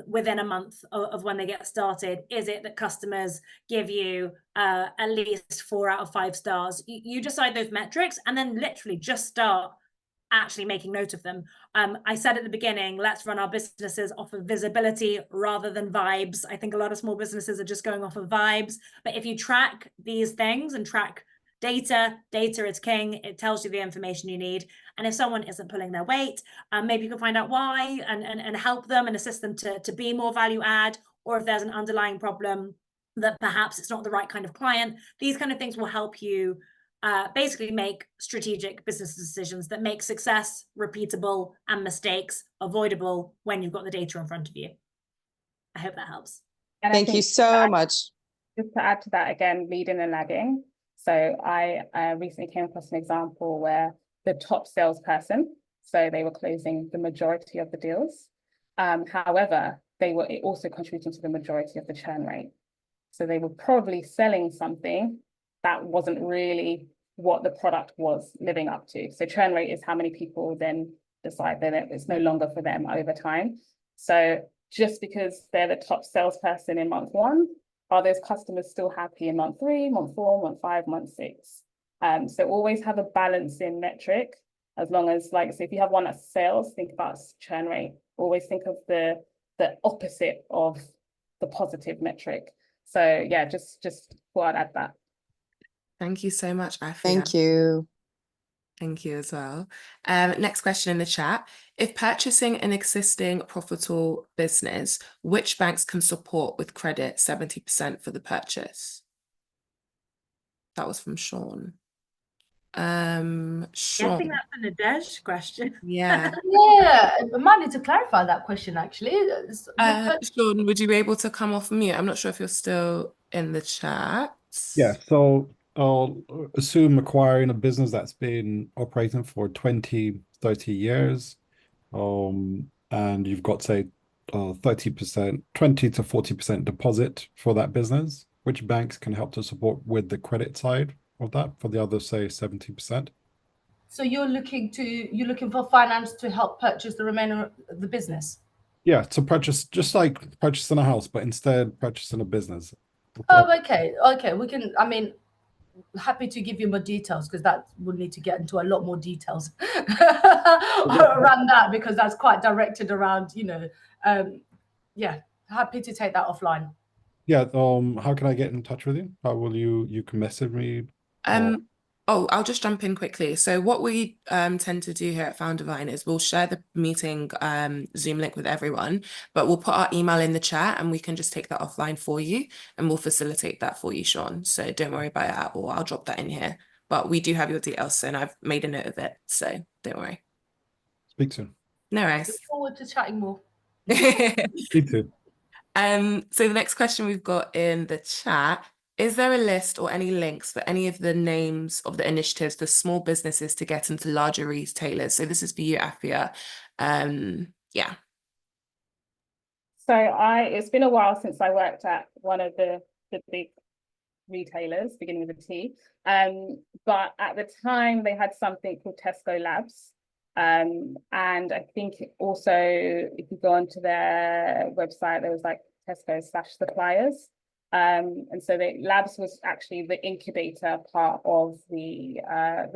within a month of when they get started? Is it that customers give you at least 4 out of 5 stars? You decide those metrics and then literally just start actually making note of them. I said at the beginning, let's run our businesses off of visibility rather than vibes. I think a lot of small businesses are just going off of vibes. But if you track these things and track data is king. It tells you the information you need. And if someone isn't pulling their weight, maybe you can find out why and help them and assist them to be more value add. Or if there's an underlying problem that perhaps it's not the right kind of client, these kind of things will help you basically make strategic business decisions that make success repeatable and mistakes avoidable when you've got the data in front of you. I hope that helps. And Thank you so much. Just to add to that, again, leading and lagging. So I recently came across an example where the top salesperson, so they were closing the majority of the deals. However, they were also contributing to the majority of the churn rate. So they were probably selling something that wasn't really what the product was living up to. So churn rate is how many people then decide that it's no longer for them over time. So just because they're the top salesperson in month 1, are those customers still happy in month 3, month 4, month 5, month 6? So always have a balancing metric, as long as, like, so if you have one that's sales, think about churn rate. Always think of the opposite of the positive metric. So yeah, just thought I'd add that. Thank you so much, Afia. Thank you. Thank you as well. Next question in the chat. If purchasing an existing profitable business, which banks can support with credit 70% for the purchase? That was from Sean. I Sean. think that's an Nadej question. Yeah. Yeah, I might need to clarify that question actually. Sean, would you be able to come off mute? I'm not sure if you're still in the chat. Yeah, so I'll assume acquiring a business that's been operating for 20, 30 years, and you've got, say, 30%, 20 to 40% deposit for that business. Which banks can help to support with the credit side of that for the other, say, 70%? So you're looking for finance to help purchase the remainder of the business? Yeah, to purchase, just like purchasing a house, but instead purchasing a business. Oh, okay. We can, I mean, happy to give you more details, because that would need to get into a lot more details around that, because that's quite directed around, yeah, happy to take that offline. Yeah, how can I get in touch with you? How will you can message me? I'll just jump in quickly. So what we tend to do here at Foundervine is we'll share the meeting Zoom link with everyone, but we'll put our email in the chat and we can just take that offline for you and we'll facilitate that for you, Sean. So don't worry about it at all. I'll drop that in here. But we do have your details and I've made a note of it. So don't worry. Speak soon. No worries. Look forward to chatting more. Me too. So the next question we've got in the chat, is there a list or any links for any of the names of the initiatives for small businesses to get into larger retailers? So this is for you, Afia. Yeah. So it's been a while since I worked at one of the big retailers, beginning with a T. But at the time they had something called Tesco Labs. And I think also, if you go onto their website, there was like Tesco/suppliers. And so the labs was actually the incubator part of the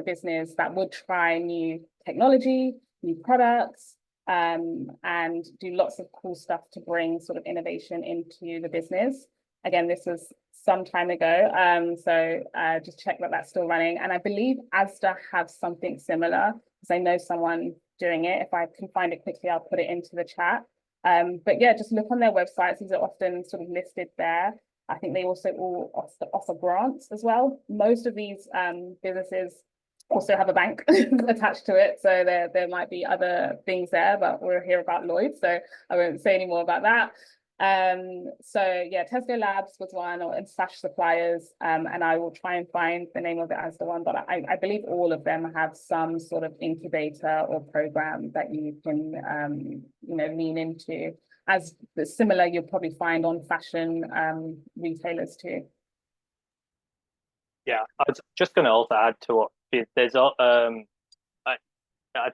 business that would try new technology, new products, and do lots of cool stuff to bring sort of innovation into the business. Again, this was some time ago, so just check that that's still running. And I believe Asda have something similar, because I know someone doing it. If I can find it quickly, I'll put it into the chat. But yeah, just look on their websites. These are often sort of listed there. I think they also all offer grants as well. Most of these businesses also have a bank attached to it, so there might be other things there, but we're here about Lloyd, so I won't say any more about that. So yeah, Tesco Labs was one, or /suppliers, and I will try and find the name of it as the one, but I believe all of them have some sort of incubator or program that you can lean into, as similar you'll probably find on fashion retailers too. Yeah, I was just going to also add to what there's I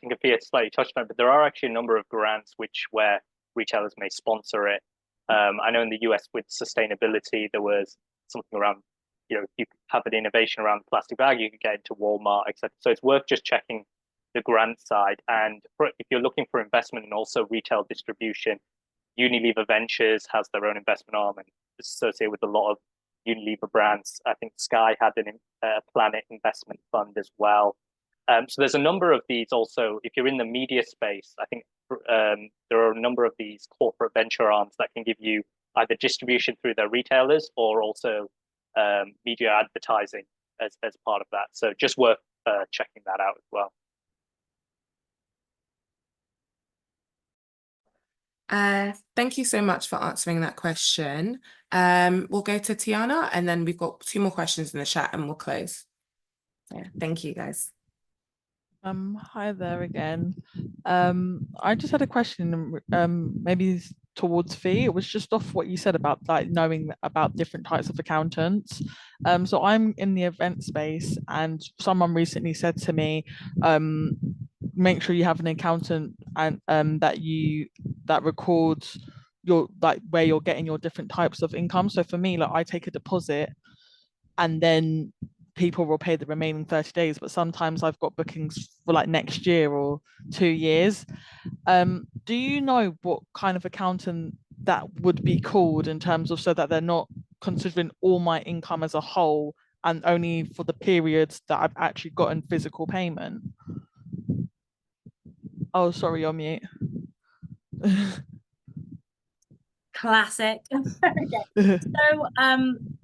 think Afia slightly touched on it, but there are actually a number of grants where retailers may sponsor it. I know in the US with sustainability, there was something around, you have an innovation around the plastic bag, you could get into Walmart, etc. So it's worth just checking the grant side. And if you're looking for investment and also retail distribution, Unilever Ventures has their own investment arm and is associated with a lot of Unilever brands. I think Sky had a Planet investment fund as well. So there's a number of these also. If you're in the media space, I think there are a number of these corporate venture arms that can give you either distribution through their retailers or also media advertising as part of that. So just worth checking that out as well. Thank you so much for answering that question. We'll go to Tiana, and then we've got 2 more questions in the chat and we'll close. So, yeah, thank you guys. Hi there again. I just had a question, maybe towards Fee. It was just off what you said about like knowing about different types of accountants. So I'm in the event space, and someone recently said to me, make sure you have an accountant and that records your like where you're getting your different types of income. So for me, like I take a deposit and then people will pay the remaining 30 days, but sometimes I've got bookings for like next year or 2 years. Do you know what kind of accountant that would be called, in terms of, so that they're not considering all my income as a whole and only for the periods that I've actually gotten physical payment? Oh, sorry, you're mute. Classic. Okay. So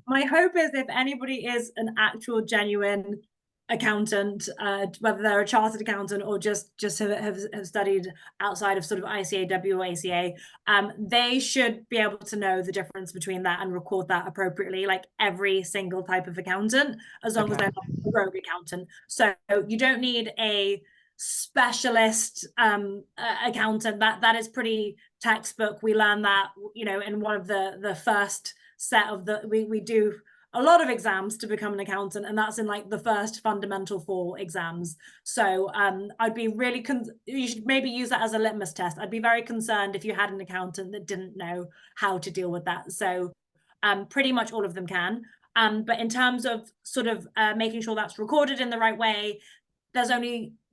my hope is, if anybody is an actual genuine accountant, whether they're a chartered accountant or just have studied outside of sort of ICAW or ACA, they should be able to know the difference between that and record that appropriately, like every single type of accountant, as long as they're not a rogue accountant. So you don't need a specialist accountant. That is pretty textbook. We learn that, in one of the first set of we do a lot of exams to become an accountant, and that's in like the first fundamental 4 exams. So I'd be really you should maybe use that as a litmus test. I'd be very concerned if you had an accountant that didn't know how to deal with that. So pretty much all of them can. But in terms of sort of making sure that's recorded in the right way,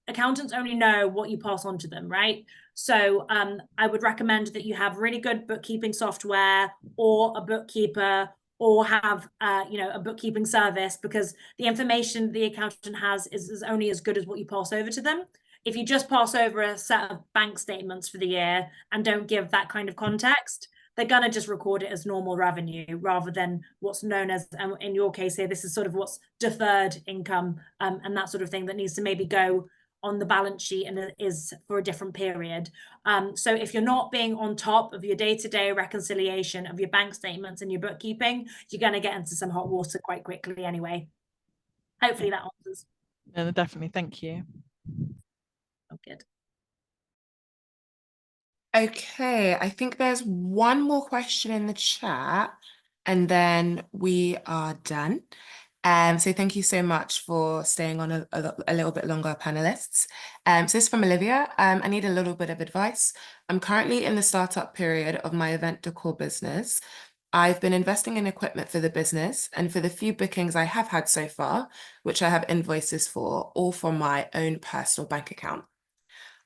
accountants only know what you pass on to them, right? So I would recommend that you have really good bookkeeping software, or a bookkeeper, or have a bookkeeping service, because the information the accountant has is only as good as what you pass over to them. If you just pass over a set of bank statements for the year and don't give that kind of context, they're going to just record it as normal revenue rather than what's known as, in your case here, this is sort of what's deferred income, and that sort of thing that needs to maybe go on the balance sheet and is for a different period. So if you're not being on top of your day-to-day reconciliation of your bank statements and your bookkeeping, you're going to get into some hot water quite quickly anyway. Hopefully that answers. No, definitely. Thank you. Oh, good. Okay, I think there's 1 more question in the chat, and then we are done. So thank you so much for staying on a little bit longer, panelists. So this is from Olivia. I need a little bit of advice. I'm currently in the startup period of my event decor business. I've been investing in equipment for the business, and for the few bookings I have had so far, which I have invoices for, all from my own personal bank account.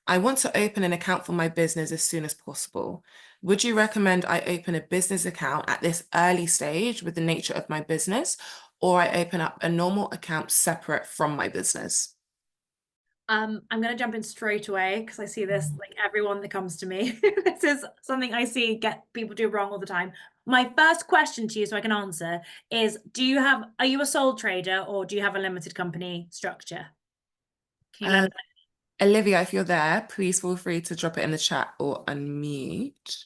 I want to open an account for my business as soon as possible. Would you recommend I open a business account at this early stage with the nature of my business, or I open up a normal account separate from my business? I'm going to jump in straight away because I see this like everyone that comes to me. This is something I see people do wrong all the time. My first question to you, so I can answer, is are you a sole trader or do you have a limited company structure? Can you let us know? Olivia, if you're there, please feel free to drop it in the chat or unmute.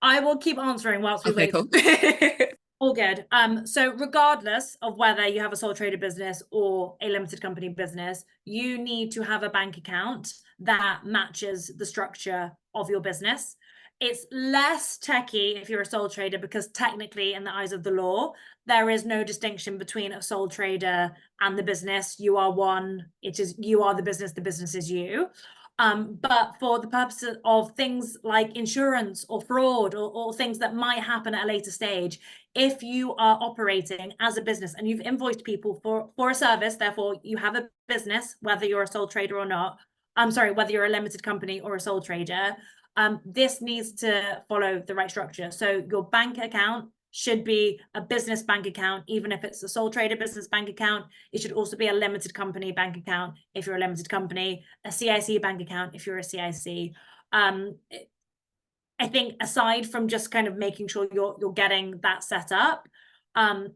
I will keep answering whilst we wait. Cool. All good. So regardless of whether you have a sole trader business or a limited company business, you need to have a bank account that matches the structure of your business. It's less techy if you're a sole trader because technically, in the eyes of the law, there is no distinction between a sole trader and the business. You are one. You are the business is you. But for the purposes of things like insurance or fraud or things that might happen at a later stage, if you are operating as a business and you've invoiced people for a service, therefore you have a business, whether you're a sole trader or not, whether you're a limited company or a sole trader, this needs to follow the right structure. So your bank account should be a business bank account, even if it's a sole trader business bank account. It should also be a limited company bank account if you're a limited company, a CIC bank account if you're a CIC. I think aside from just kind of making sure you're getting that set up,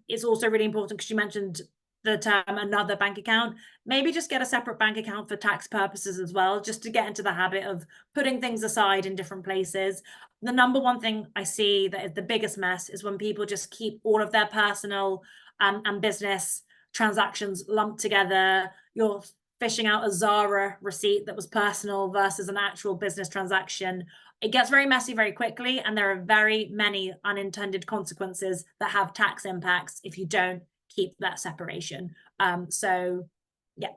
it's also really important because you mentioned the term another bank account. Maybe just get a separate bank account for tax purposes as well, just to get into the habit of putting things aside in different places. The number one thing I see that is the biggest mess is when people just keep all of their personal and business transactions lumped together. You're fishing out a Zara receipt that was personal versus an actual business transaction. It gets very messy very quickly, and there are very many unintended consequences that have tax impacts if you don't keep that separation. So yeah,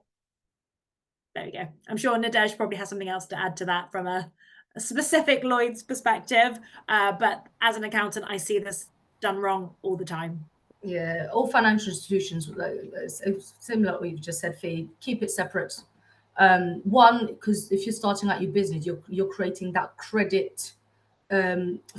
there we go. I'm sure Nadej probably has something else to add to that from a specific Lloyd's perspective, but as an accountant, I see this done wrong all the time. Yeah, all financial institutions, similar to what you've just said, Fee, keep it separate. One, because if you're starting out your business, you're creating that credit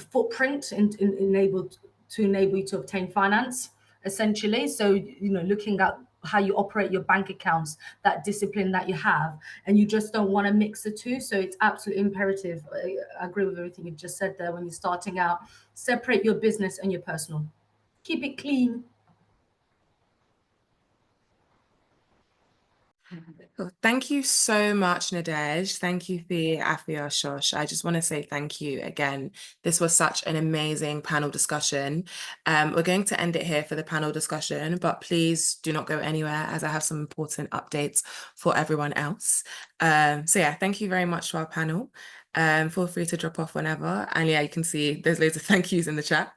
footprint and enable you to obtain finance, essentially. So, looking at how you operate your bank accounts, that discipline that you have, and you just don't want to mix the two. So it's absolutely imperative. I agree with everything you've just said there. When you're starting out, separate your business and your personal. Keep it clean. Well, thank you so much, Nadej. Thank you, Fee, Afia, Shosh. I just want to say thank you again. This was such an amazing panel discussion. We're going to end it here for the panel discussion, but please do not go anywhere as I have some important updates for everyone else. So yeah, thank you very much to our panel. Feel free to drop off whenever. And yeah, you can see there's loads of thank yous in the chat.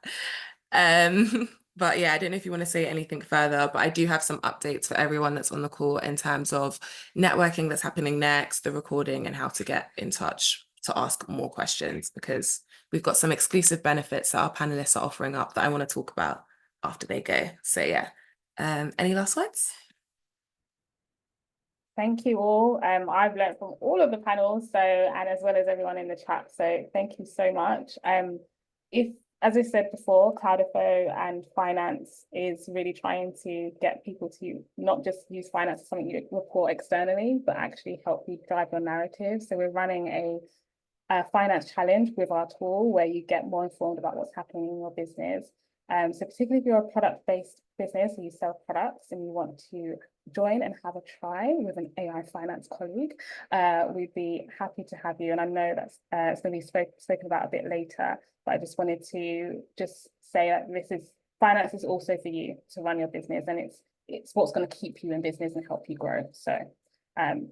But yeah, I don't know if you want to say anything further, but I do have some updates for everyone that's on the call in terms of networking that's happening next, the recording, and how to get in touch to ask more questions, because we've got some exclusive benefits that our panelists are offering up that I want to talk about after they go. So yeah, any last words? Thank you all. I've learned from all of the panels, and as well as everyone in the chat. So thank you so much. As I said before, Cloudifo and finance is really trying to get people to not just use finance as something you report externally, but actually help you drive your narrative. So we're running a finance challenge with our tool where you get more informed about what's happening in your business. So particularly if you're a product-based business and you sell products and you want to join and have a try with an AI finance colleague, we'd be happy to have you. And I know that's it's going to be spoken about a bit later, but I just wanted to just say that finance is also for you to run your business, and it's what's going to keep you in business and help you grow. So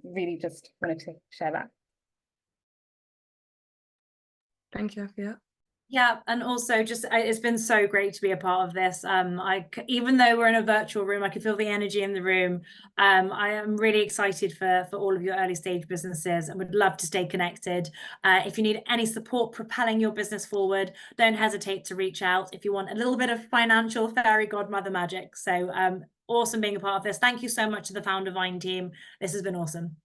really just wanted to share that. Thank you, Afia. Yeah, and also just it's been so great to be a part of this. Even though we're in a virtual room, I can feel the energy in the room. I am really excited for all of your early stage businesses and would love to stay connected. If you need any support propelling your business forward, don't hesitate to reach out if you want a little bit of financial fairy godmother magic. So awesome being a part of this. Thank you so much to the Foundervine team. This has been awesome.